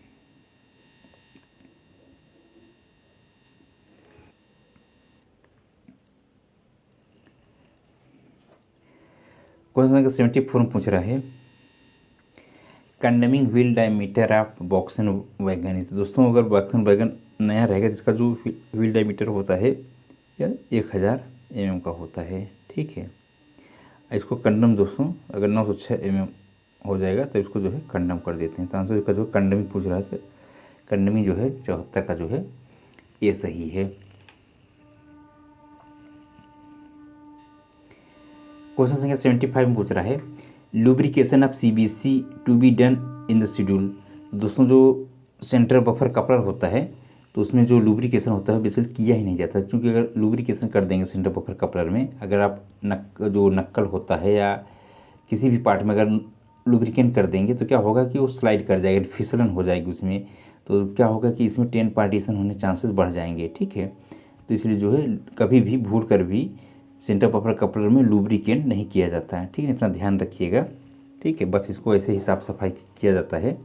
A: क्वेश्चन नंबर 74 में पूछ रहा है condemning wheel diameter of BOXN wagon. तो दोस्तों अगर वॉक्सन वैगन नया रहेगा जिसका जो व्हील डायमीटर होता है यह 1000 mm का होता है, ठीक है। इसको कंडम दोस्तों अगर 906 mm हो जाएगा तो इसको जो है कंडम कर देते हैं। तो आंसर इसका जो कंडमिंग पूछ रहा था, कंडमिंग जो है 74 का जो है ये सही है। क्वेश्चन संख्या 75 में पूछ रहा है lubrication of CBC to be done in the schedule. दोस्तों जो सेंटर बफर कपलर होता है तो उसमें जो लुब्रिकेशन होता है बेसिकली किया ही नहीं जाता, क्योंकि अगर लुब्रिकेशन कर देंगे सेंटर बफर कपलर में, अगर आप जो नक्कल होता है या किसी भी पार्ट में अगर लुब्रिकेंट कर देंगे तो क्या होगा कि वो स्लाइड कर जाएगा, फिसलन हो जाएगी उसमें। तो क्या होगा कि इसमें 10 पार्टीशन होने चांसेस बढ़ जाएंगे, ठीक है। तो इसलिए जो है कभी भी भूल कर भी सेंटर बफर कपलर में लुब्रिकेंट नहीं किया जाता है, ठीक है। इतना ध्यान रखिएगा, ठीक है। बस इसको ऐसे ही साफ सफाई किया जाता है,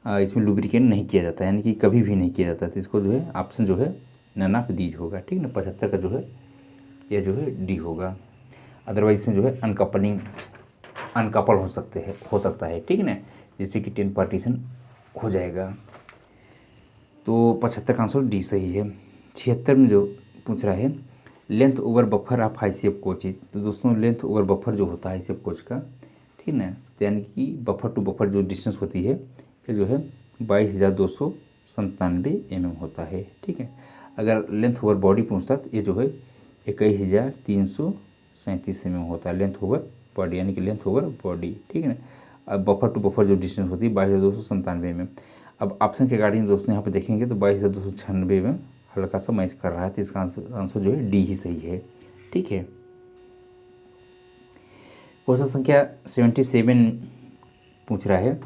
A: इसमें लुब्रिकेंट नहीं किया जाता है, यानी कि कभी भी नहीं किया जाता। तो इसको जो है ऑप्शन जो है नन ऑफ दीज होगा, ठीक है ना। 75 का जो है यह जो है डी होगा। अदरवाइज इसमें जो है अनकपल हो सकता है, ठीक है ना, जिससे कि 10 पार्टीशन हो जाएगा। तो 75 का आंसर डी सही है। 76 में जो पूछ रहा है length over buffer of ICF coaches. तो दोस्तों लेंथ ओवर बफर जो होता है ICF कोच का, ठीक ना, तो यानी कि बफर टू बफर जो डिस्टेंस होती है ये जो है 22,297 mm होता है, ठीक है। अगर लेंथ ओवर बॉडी पूछता तो ये जो है 21,337 mm होता है लेंथ ओवर बॉडी, यानी कि लेंथ ओवर बॉडी, ठीक है ना। अब बफर टू बफर जो डिस्टेंस होती है 22,297 mm। अब ऑप्शन के अकॉर्डिंग दोस्तों यहाँ पे देखेंगे तो 22,296 mm हल्का सा मैच कर रहा है, तो इसका आंसर जो है डी ही सही है, ठीक है। क्वेश्चन संख्या 77 पूछ रहा है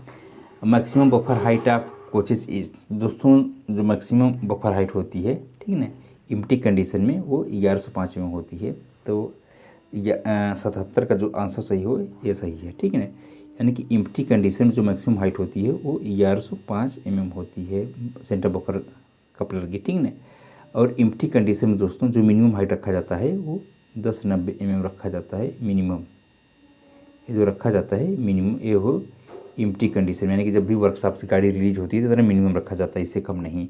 A: maximum buffer height of coaches is. दोस्तों जो मैक्सिमम बफर हाइट होती है, ठीक है ना, एम्प्टी कंडीशन में वो 1105 में होती है। तो 77 का जो आंसर सही हो ये सही है, ठीक है ना। यानी कि एम्प्टी कंडीशन में जो मैक्सिमम हाइट होती है वो 1105 mm होती है सेंटर बफर कपलर की, ठीक है ना। और एम्प्टी कंडीशन में दोस्तों जो मिनिमम हाइट रखा जाता है वो 1090 mm रखा जाता है मिनिमम। ये जो रखा जाता है मिनिमम ये हो एम्प्टी कंडीशन में, यानी कि जब भी वर्कशॉप से गाड़ी रिलीज होती है तो मिनिमम रखा जाता है, इससे कम नहीं।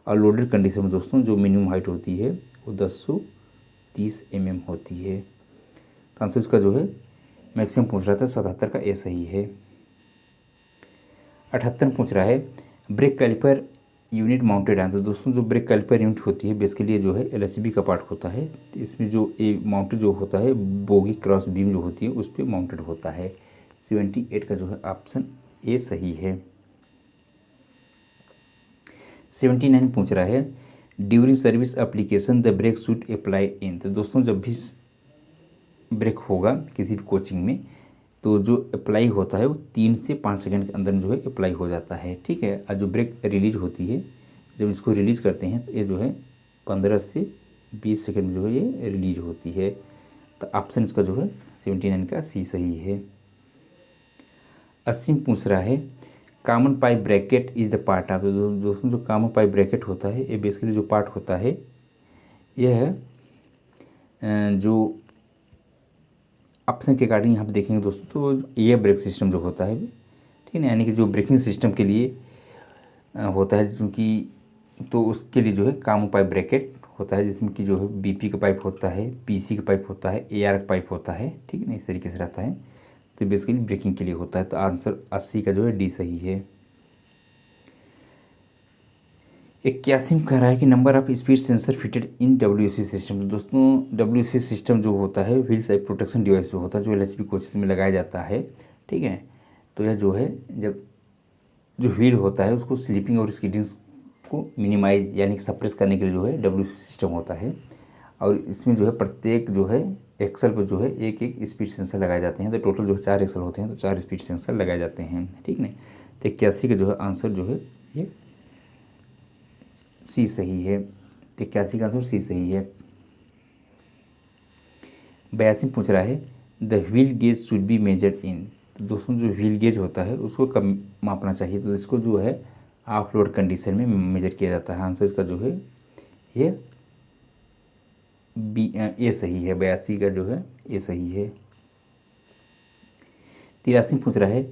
A: और लोडेड कंडीशन में दोस्तों जो मिनिमम हाइट होती है वो 1030 mm होती है। तो आंसर इसका जो है मैक्सिमम पूछ रहा था 77 का ए सही है। 78 पूछ रहा है ब्रेक कैलिपर यूनिट माउंटेड है। तो दोस्तों जो ब्रेक कैलिपर यूनिट होती है बेसिकली जो है LHB का पार्ट होता है। तो इसमें जो ए माउंटेड जो होता है बोगी क्रॉस बीम जो होती है उस पर माउंटेड होता है। 78 का जो है ऑप्शन ए सही है। 79 पूछ रहा है during service application the brake shoe apply in. तो दोस्तों जब भी ब्रेक होगा किसी भी कोचिंग में तो जो अप्लाई होता है वो 3 से 5 सेकंड के अंदर जो है अप्लाई हो जाता है, ठीक है। और जो ब्रेक रिलीज होती है जब इसको रिलीज़ करते हैं तो ये जो है 15 से 20 सेकंड में जो है ये रिलीज होती है। तो ऑप्शन इसका जो है 79 का सी सही है। 80 पूछ रहा है common pipe bracket is the part of. दोस्तों जो कॉमन पाइप ब्रैकेट होता है ये बेसिकली जो पार्ट होता है यह है जो ऑप्शन के अकॉर्डिंग यहाँ पे देखेंगे दोस्तों तो ये ब्रेक सिस्टम जो होता है, ठीक है ना, यानी कि जो ब्रेकिंग सिस्टम के लिए होता है क्योंकि तो उसके लिए जो है कॉमन पाइप ब्रैकेट होता है जिसमें कि जो है BP का पाइप होता है, PC का पाइप होता है, AR का पाइप होता है, ठीक है ना, इस तरीके से रहता है। तो बेसिकली ब्रेकिंग के लिए होता है। तो आंसर 80 का जो है डी सही है। 81 कह रहा है कि number of speed sensor fitted in WSC system. तो दोस्तों WSC सिस्टम जो होता है व्हील साइड प्रोटेक्शन डिवाइस जो होता है जो LHB कोचेस में लगाया जाता है, ठीक है। तो यह जो है जब जो व्हील होता है उसको स्लिपिंग और स्किडिंग को मिनिमाइज यानी कि सप्रेस करने के लिए जो है WSC सिस्टम होता है। और इसमें जो है प्रत्येक जो है एक्सल पर जो है एक एक स्पीड सेंसर लगाए जाते हैं। तो टोटल जो 4 एक्सल होते हैं तो 4 स्पीड सेंसर लगाए जाते हैं, ठीक है। तो 81 का जो है आंसर जो है ये सी सही है। तो 81 का आंसर सी सही है। 82 पूछ रहा है the wheel gauge should be measured in. तो दोस्तों जो व्हील गेज होता है उसको कब मापना चाहिए, तो इसको जो है ऑफ लोड कंडीशन में मेजर किया जाता है। आंसर इसका जो है ये बी ए सही है। 82 का जो है ये सही है। 83 पूछ रहा है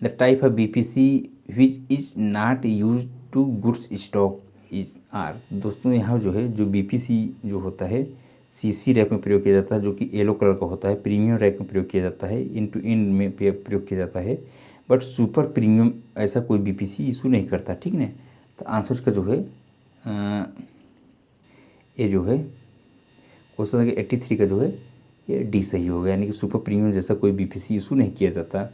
A: the type of BPC which is not use to goods stock is are. दोस्तों यहाँ जो है जो बीपीसी जो होता है सीसी रैक में प्रयोग किया जाता है, जो कि येलो कलर का होता है। प्रीमियम रैक में प्रयोग किया जाता है, इन टू इन में प्रयोग किया जाता है, बट सुपर प्रीमियम ऐसा कोई बीपीसी इशू नहीं करता, ठीक है। तो आंसर इसका जो है ये जो है क्वेश्चन 83 का जो है ये डी सही होगा, यानी कि सुपर प्रीमियम जैसा कोई बीपीसी इशू नहीं किया जाता।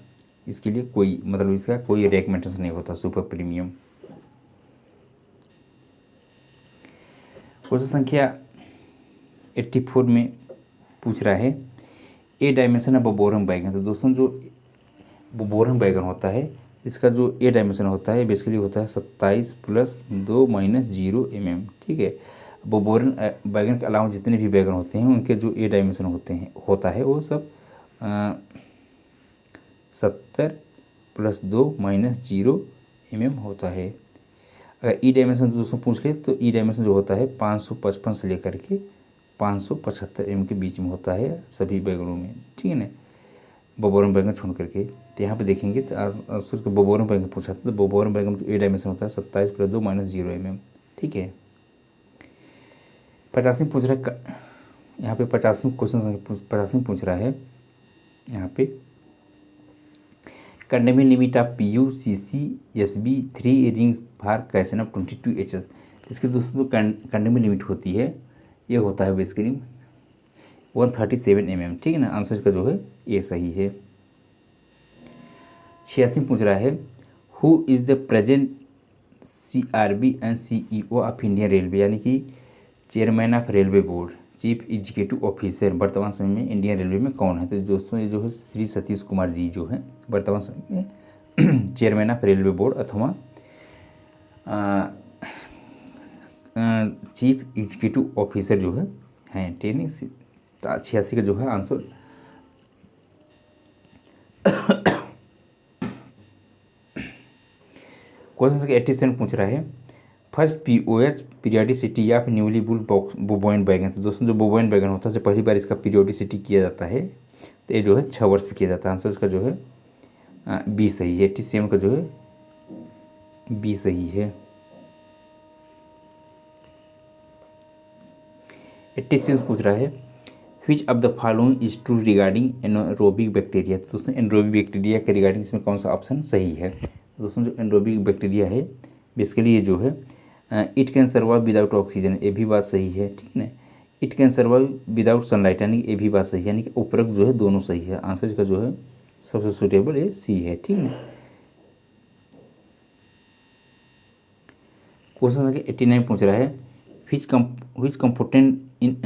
A: इसके लिए कोई मतलब इसका कोई रेकमेंडेशन नहीं होता सुपर प्रीमियम। क्वेश्चन संख्या 84 में पूछ रहा है ए डायमेंशन ऑफ बोरम बैगन। तो दोस्तों जो बोरम बैगन होता है इसका जो ए डायमेंशन होता है बेसिकली होता है 27 + 2 - 0 mm, ठीक है। बोरन बैगन के अलावा जितने भी बैगन होते हैं उनके जो ए डायमेंशन होता है वो सब 70 + 2 - 0 mm होता है। अगर ई डायमेंशन दोस्तों पूछ ले तो ई डायमेंशन जो होता है 555 से लेकर के 575 mm के बीच में होता है सभी बैगनों में, ठीक है ना, बोबोरम बैगन छोड़ करके। तो यहाँ पे देखेंगे तो आंसर को बोबोरम बैगन पूछा था, तो बोबोरम बैगन में ए डायमेंशन होता है 27 + 2 - 0 mm, ठीक है। 85 पूछ रहा है यहाँ पे 85 क्वेश्चन 85 पूछ रहा है यहाँ पे condemning limit of PU CC SB 3 rings for कैसन ऑफ 22 HS। इसके दोस्तों कंडेमिंग लिमिट होती है ये होता है बेसिकली 137 mm, ठीक है ना। आंसर इसका जो है ये सही है। 86 पूछ रहा है who is the present CRB and CEO of Indian railway, यानी कि chairman of railway board chief executive officer वर्तमान समय में इंडियन रेलवे में कौन है। तो दोस्तों ये जो है श्री सतीश कुमार जी जो है वर्तमान समय में चेयरमैन ऑफ रेलवे बोर्ड अथवा चीफ एग्जीक्यूटिव ऑफिसर जो है हैं, ट्रेनिंग 86 का जो है आंसर क्वेश्चन संख्या 87 पूछ रहा है first POH periodicity of newly built BOBYN wagon. तो दोस्तों जो बोबोइन बैगन होता है जो पहली बार इसका पीरियडिसिटी किया जाता है तो ये जो है 6 वर्ष में किया जाता है। आंसर इसका जो है बी सही है। 87 का जो है बी सही है। 86 पूछ रहा है which of the following is true regarding anaerobic bacteria. तो दोस्तों एनरोबिक बैक्टीरिया के रिगार्डिंग इसमें कौन सा ऑप्शन सही है। दोस्तों जो एनरोबिक बैक्टीरिया है बेसिकली ये जो है it can survive without oxygen, ये भी बात सही है, ठीक है ना। It can survive without sunlight, यानी कि ये भी बात सही है, यानी कि उपरोक्त जो है दोनों सही है। आंसर इसका जो है सबसे सुटेबल ये सी है, ठीक है ना। क्वेश्चन संख्या 89 पूछ रहा है which component in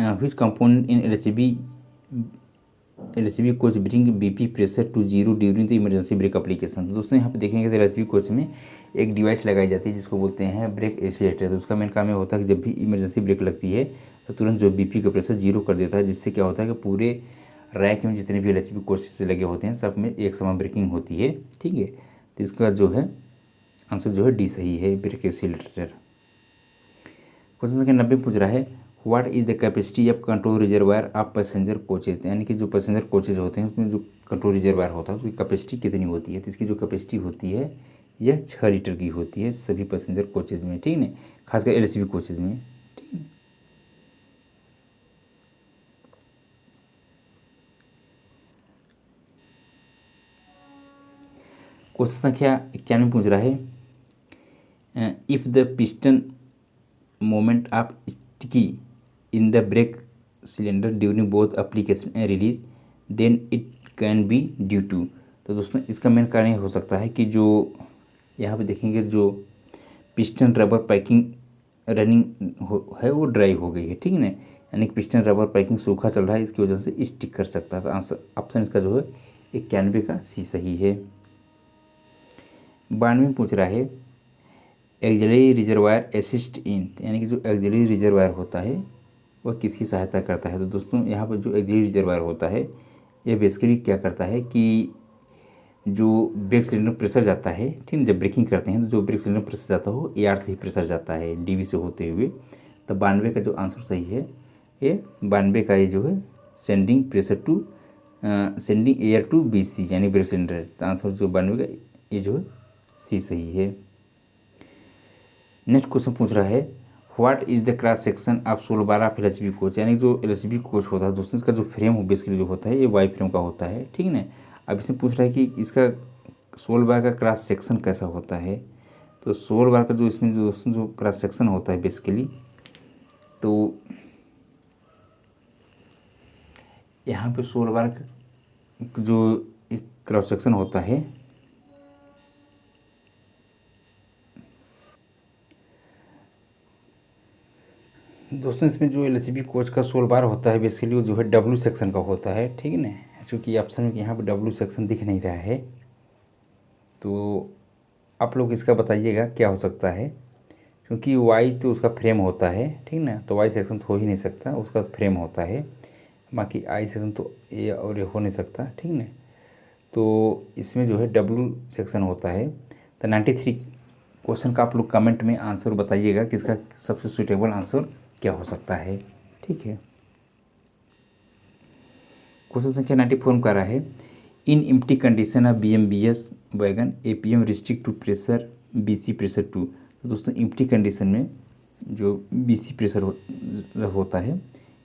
A: LHB coach bring BP pressure to 0 during the emergency brake application. दोस्तों यहाँ पे देखेंगे तो LHB कोच में एक डिवाइस लगाई जाती है जिसको बोलते हैं ब्रेक एसिलेटर। तो उसका मेन काम ये होता है कि जब भी इमरजेंसी ब्रेक लगती है तो तुरंत जो BP का प्रेशर 0 कर देता है, जिससे क्या होता है कि पूरे रैक में जितने भी LHB कोच लगे होते हैं सब में एक समान ब्रेकिंग होती है, ठीक है। तो इसका जो है आंसर जो है डी सही है, ब्रेक एसिलेटर। क्वेश्चन संख्या 90 पूछ रहा है what is the capacity of control reservoir of passenger coaches, यानी कि जो पैसेंजर कोचेज होते हैं उसमें जो कंट्रोल रिजर्वायर होता है उसकी कैपेसिटी कितनी होती है। तो इसकी जो कैपेसिटी होती है यह 6 लीटर की होती है सभी पैसेंजर कोचेज में, ठीक है ना, खासकर LHB कोचेज में, ठीक है। क्वेश्चन संख्या 91 पूछ रहा है if the piston moment of sticky in the brake cylinder during both application and release then it can be due to. तो दोस्तों इसका मेन कारण ये हो सकता है कि जो यहाँ पे देखेंगे जो पिस्टन रबर पैकिंग रनिंग है वो ड्राई हो गई है, ठीक है ना, यानी कि पिस्टन रबर पैकिंग सूखा चल रहा है, इसकी वजह से स्टिक कर सकता है। तो आंसर ऑप्शन इसका जो है 91 का सी सही है। 92 पूछ रहा है एक्सिलरी रिजर्वायर असिस्ट इन, यानी कि जो एक्सिलरी रिजर्वायर होता है वह किसकी सहायता करता है। तो दोस्तों यहाँ पर जो एक्सिलरी रिजर्वायर होता है यह बेसिकली क्या करता है कि जो ब्रेक सिलेंडर प्रेशर जाता है, ठीक है, जब ब्रेकिंग करते हैं तो जो ब्रेक सिलेंडर प्रेशर जाता हो एआर से ही प्रेशर जाता है डीवी से होते हुए। तो 92 का जो आंसर सही है ये 92 का ये जो है sending pressure to sending air to BC यानी ब्रेक सिलेंडर। तो आंसर जो 92 का ये जो है सी सही है। नेक्स्ट क्वेश्चन पूछ रहा है what is the cross section of sole bar of LHB coach, यानी जो एलएचबी कोच होता है दोस्तों इसका जो फ्रेम हो बेसिकली जो होता है ये वाई फ्रेम का होता है, ठीक है ना। अब इसमें पूछ रहा है कि इसका सोल बार का क्रॉस सेक्शन कैसा होता है। तो सोल बार का जो इसमें जो दोस्तों जो क्रॉस सेक्शन होता है बेसिकली, तो यहाँ पे सोल बार का जो एक क्रॉस सेक्शन होता है दोस्तों, इसमें जो एलएचबी कोच का सोल बार होता है बेसिकली वो जो है डब्ल्यू सेक्शन का होता है, ठीक है ना। चूँकि ऑप्शन में यहाँ पर डब्ल्यू सेक्शन दिख नहीं रहा है तो आप लोग इसका बताइएगा क्या हो सकता है, क्योंकि वाई तो उसका फ्रेम होता है, ठीक ना, तो वाई सेक्शन तो हो ही नहीं सकता, उसका फ्रेम होता है। बाकी आई सेक्शन तो ये और ये हो नहीं सकता, ठीक ना। तो इसमें जो है डब्ल्यू सेक्शन होता है। तो 93 क्वेश्चन का आप लोग कमेंट में आंसर बताइएगा कि इसका सबसे सूटेबल आंसर क्या हो सकता है, ठीक है। क्वेश्चन संख्या 94 कर रहा है in empty condition of BMBS wagon APM restrict to pressure BC pressure to. तो दोस्तों एम्प्टी कंडीशन में जो BC प्रेशर होता है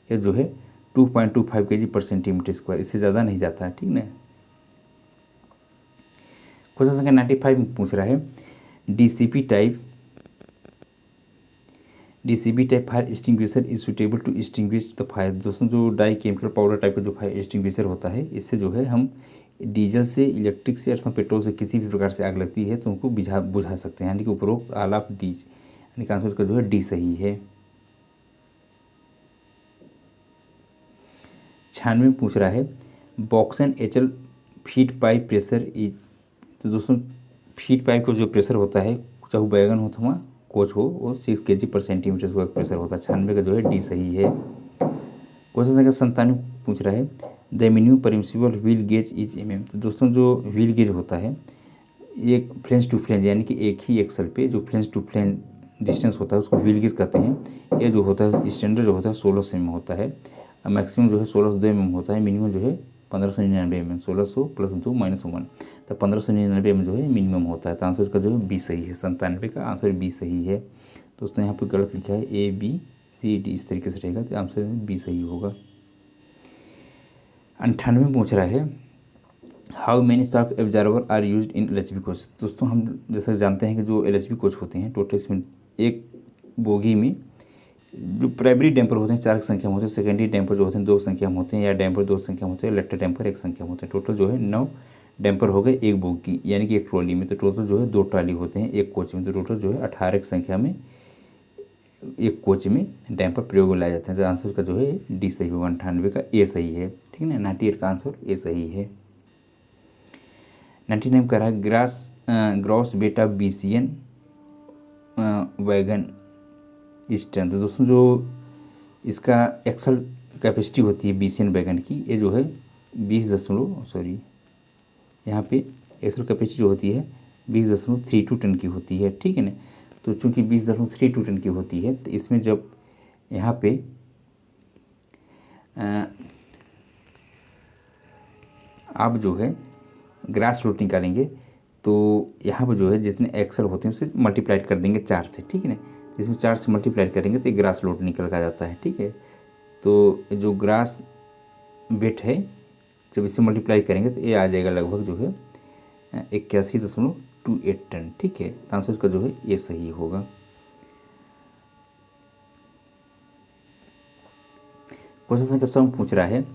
A: ये जो है 2.25 kg/cm², इससे ज़्यादा नहीं जाता है, ठीक ना। क्वेश्चन संख्या 95 में पूछ रहा है DCB type fire extinguisher is suitable to extinguish the fire. दोस्तों जो डाई केमिकल पाउडर टाइप का जो फायर एक्सटिंग्विशर होता है इससे जो है हम डीजल से, इलेक्ट्रिक से अथवा पेट्रोल से किसी भी प्रकार से आग लगती है तो उनको बुझा सकते हैं, यानी कि उपरोक्त ऑल ऑफ डीज, यानी कि आंसर इसका जो है डी सही है। 96 पूछ रहा है BOXN HL feed pipe pressure is. तो दोस्तों फीड पाइप का जो प्रेशर होता है चाहे बैगन हो अथवा कोच हो वो 6 kg/cm² प्रेशर होता है। 96 का जो है डी सही है। क्वेश्चन संख्या 97 पूछ रहा है the minimum permissible wheel gauge is mm। तो दोस्तों जो व्हील गेज होता है एक फ्लेंज टू फ्लेंज, यानी कि एक ही एक्सल पे जो फ्लेंज टू फ्लेंज डिस्टेंस होता है उसको व्हील गेज कहते हैं। ये जो होता है स्टैंडर्ड जो होता है 1600 mm होता है, मैक्सिमम जो है 1602 mm होता है, मिनिमम जो है 1599 mm, 1600 + 2 - 1, तो 1599 mm जो है मिनिमम होता है। तो आंसर इसका जो है बी सही है। 97 का आंसर बी सही है। दोस्तों यहाँ पे गलत लिखा है ABCD इस तरीके से रहेगा, तो आंसर बी सही होगा। 98 पूछ रहा है how many shock absorber are used in LHB coach. दोस्तों हम जैसे जानते हैं कि जो LHB कोच होते हैं टोटल इसमें एक बोगी में जो प्राइमरी डैम्पर होते हैं 4 की संख्या में होते हैं, सेकेंडरी डैम्पर जो होते हैं 2 की संख्या में होते हैं, या डैम्पर 2 की संख्या में होते हैं, इलेक्ट्रिक डैम्पर 1 संख्या में होते हैं। टोटल जो है 9 डैम्पर हो गए एक बोगी यानी कि एक ट्रॉली में। तो टोटल जो है 2 ट्रॉली होते हैं एक कोच में, तो टोटल जो है 18 की संख्या में एक कोच में डैम्पर प्रयोग में लाए जाते हैं। तो आंसर का जो है डी सही होगा। 98 का ए सही है, ठीक है ना। 98 का आंसर ए सही है। 99 का रहा gross weight of BCN wagon strength. तो दोस्तों जो इसका एक्सल कैपेसिटी होती है BCN वैगन की ये जो है 20 यहाँ पे एक्सल कैपेसिटी जो होती है 20.32 टन की होती है, ठीक है ना। तो चूँकि 20.32 टन की होती है तो इसमें जब यहाँ पे आप जो है ग्रास रूट निकालेंगे तो यहाँ पर जो है जितने एक्सल होते हैं उसे मल्टीप्लाइड कर देंगे 4 से, ठीक है ना। जिसमें 4 से मल्टीप्लाइड करेंगे तो ग्रास लोड निकल कर जाता है, ठीक है। तो जो ग्रास वेट है जब इसे मल्टीप्लाई करेंगे तो ये आ जाएगा लगभग जो है 81.28 टन, ठीक है। तो आंसर इसका जो है ये सही होगा। क्वेश्चन संख्या 100 पूछ रहा है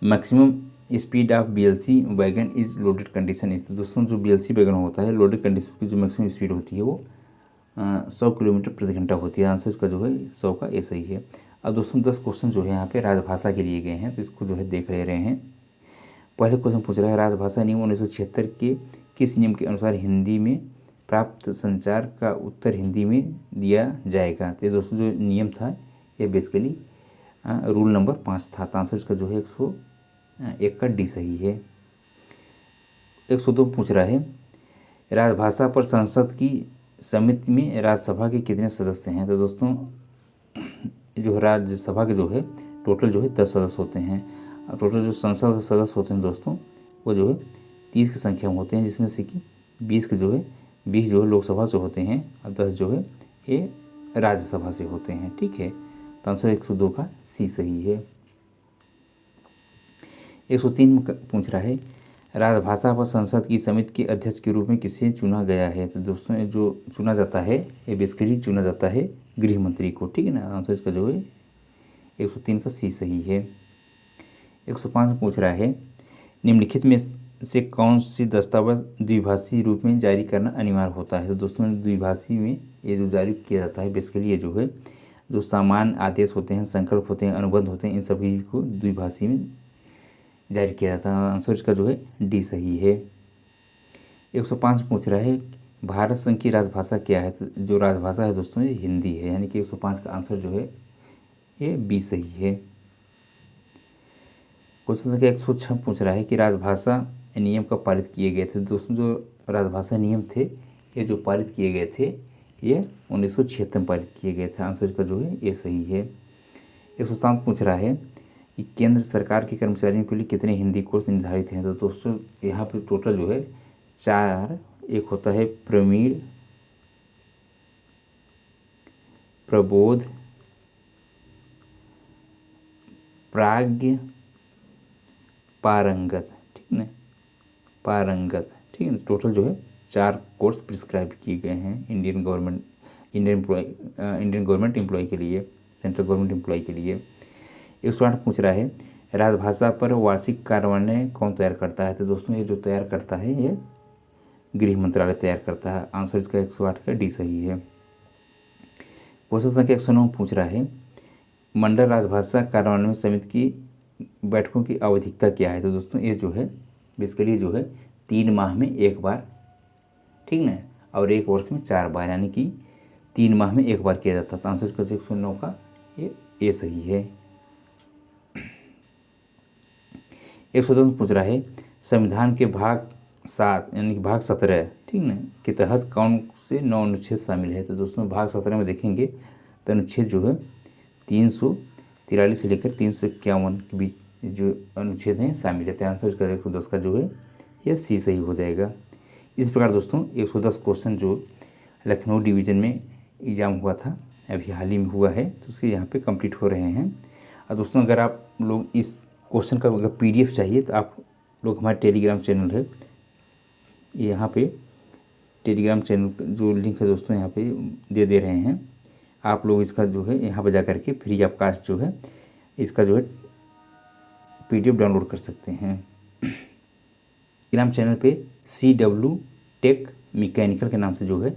A: maximum speed of BLC wagon is loaded condition is. तो दोस्तों जो BLC वैगन होता है लोडेड कंडीशन की जो मैक्सिमम स्पीड होती है वो 100 किलोमीटर प्रति घंटा होती है। आंसर इसका जो है 100 का ए सही है। अब दोस्तों 10 क्वेश्चन जो है यहाँ पे राजभाषा के लिए गए हैं तो इसको जो है देख रहे हैं। पहले क्वेश्चन पूछ रहा है राजभाषा नियम 1976 के किस नियम के अनुसार हिंदी में प्राप्त संचार का उत्तर हिंदी में दिया जाएगा। तो दोस्तों जो नियम था ये बेसिकली रूल नंबर 5 था। तो आंसर इसका जो है 101 का डी सही है। 102 पूछ रहा है राजभाषा पर संसद की समिति में राज्यसभा के कितने सदस्य हैं। तो दोस्तों जो राज्यसभा के जो है टोटल जो है 10 सदस्य होते हैं। और टोटल जो संसद के सदस्य होते हैं दोस्तों वो जो है 30 की संख्या में होते हैं, जिसमें से कि 20 जो है लोकसभा से होते हैं और 10 जो है ये राज्यसभा से होते हैं। ठीक है, तो आंसर 102 का सी सही है। 103 पूछ रहा है राजभाषा पर संसद की समिति के अध्यक्ष के रूप में किसे चुना गया है। तो दोस्तों ये जो चुना जाता है ये बेसिकली चुना जाता है गृह मंत्री को। ठीक है ना, आंसर इसका जो है 103 का सी सही है। 105 पूछ रहा है निम्नलिखित में से कौन सी दस्तावेज द्विभाषी रूप में जारी करना अनिवार्य होता है। तो दोस्तों द्विभाषी में ये जो जारी किया जाता है बेसिकली ये जो है जो सामान्य आदेश होते हैं, संकल्प होते हैं, अनुबंध होते हैं, इन सभी को द्विभाषी में जारी किया जाता है। आंसर इसका जो है डी सही है। 105 पूछ रहा है भारत संघ की राजभाषा क्या है। तो जो राजभाषा है दोस्तों ये हिंदी है, यानी कि 105 का आंसर जो है ये बी सही है। क्वेश्चन संख्या 106 पूछ रहा है कि राजभाषा नियम कब पारित किए गए थे। दोस्तों जो राजभाषा नियम थे ये जो पारित किए गए थे ये 1976 में पारित किए गए थे। आंसर इसका जो है ये सही है। 107 पूछ रहा है कि केंद्र सरकार के कर्मचारियों के लिए कितने हिंदी कोर्स निर्धारित हैं। तो दोस्तों यहाँ पे टोटल जो है 4, एक होता है प्रवीण, प्रबोध, प्राज्ञ, पारंगत। ठीक है, पारंगत। ठीक है, टोटल जो है 4 कोर्स प्रिस्क्राइब किए गए हैं इंडियन गवर्नमेंट एम्प्लॉय के लिए, सेंट्रल गवर्नमेंट एम्प्लॉय के लिए। 108 पूछ रहा है राजभाषा पर वार्षिक कार्यान्वयन कौन तैयार करता है। तो दोस्तों ये जो तैयार करता है ये गृह मंत्रालय तैयार करता है। आंसर इसका 108 का डी सही है। क्वेश्चन संख्या 109 पूछ रहा है मंडल राजभाषा कार्यान्वयन समिति की बैठकों की आवधिकता क्या है। तो दोस्तों ये जो है बेसिकली जो है 3 माह में एक बार, ठीक ना, और 1 वर्ष में 4 बार, यानी कि 3 माह में एक बार किया जाता है। तो आंसर इसका 109 का ये सही है। 110 पूछ रहा है संविधान के भाग 7 यानी कि भाग 17, ठीक ना, के तहत कौन से 9 अनुच्छेद शामिल है। तो दोस्तों भाग 17 में देखेंगे तो अनुच्छेद जो है 343 से लेकर 351 के बीच जो अनुच्छेद हैं शामिल रहते हैं। आंसर इसका 110 का जो है यह सी सही हो जाएगा। इस प्रकार दोस्तों 110 क्वेश्चन जो लखनऊ डिवीज़न में एग्ज़ाम हुआ था अभी हाल ही में हुआ है तो उसके यहाँ पे कंप्लीट हो रहे हैं। और दोस्तों अगर आप लोग इस क्वेश्चन का अगर PDF चाहिए तो आप लोग हमारे टेलीग्राम चैनल है, यहाँ पे टेलीग्राम चैनल जो लिंक है दोस्तों यहाँ पे दे रहे हैं। आप लोग इसका जो है यहाँ पर जा कर के फ्री ऑफ कास्ट जो है इसका जो है PDF डाउनलोड कर सकते हैं। टेलीग्राम चैनल पे CW टेक मैकेनिकल के नाम से जो है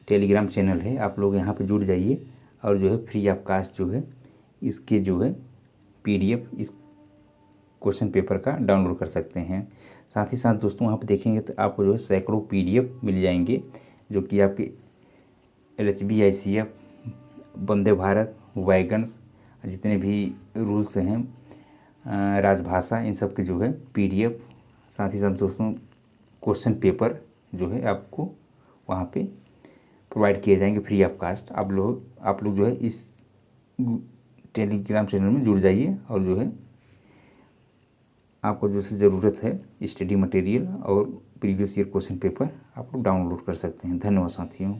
A: टेलीग्राम चैनल है, आप लोग यहाँ पे जुड़ जाइए और जो है फ्री ऑफ कास्ट जो है इसके जो है PDF इस क्वेश्चन पेपर का डाउनलोड कर सकते हैं। साथ ही साथ दोस्तों वहाँ पे देखेंगे तो आपको जो है सैकड़ों PDF मिल जाएंगे जो कि आपके LHB ICF, Vande Bharat, wagons जितने भी रूल्स हैं राजभाषा इन सब के जो है PDF, साथ ही साथ दोस्तों क्वेश्चन पेपर जो है आपको वहाँ पे प्रोवाइड किए जाएंगे फ्री ऑफ कास्ट। आप लोग जो है इस टेलीग्राम चैनल में जुड़ जाइए और जो है आपको जैसे ज़रूरत है स्टडी मटेरियल और प्रीवियस ईयर क्वेश्चन पेपर आप लोग डाउनलोड कर सकते हैं। धन्यवाद साथियों।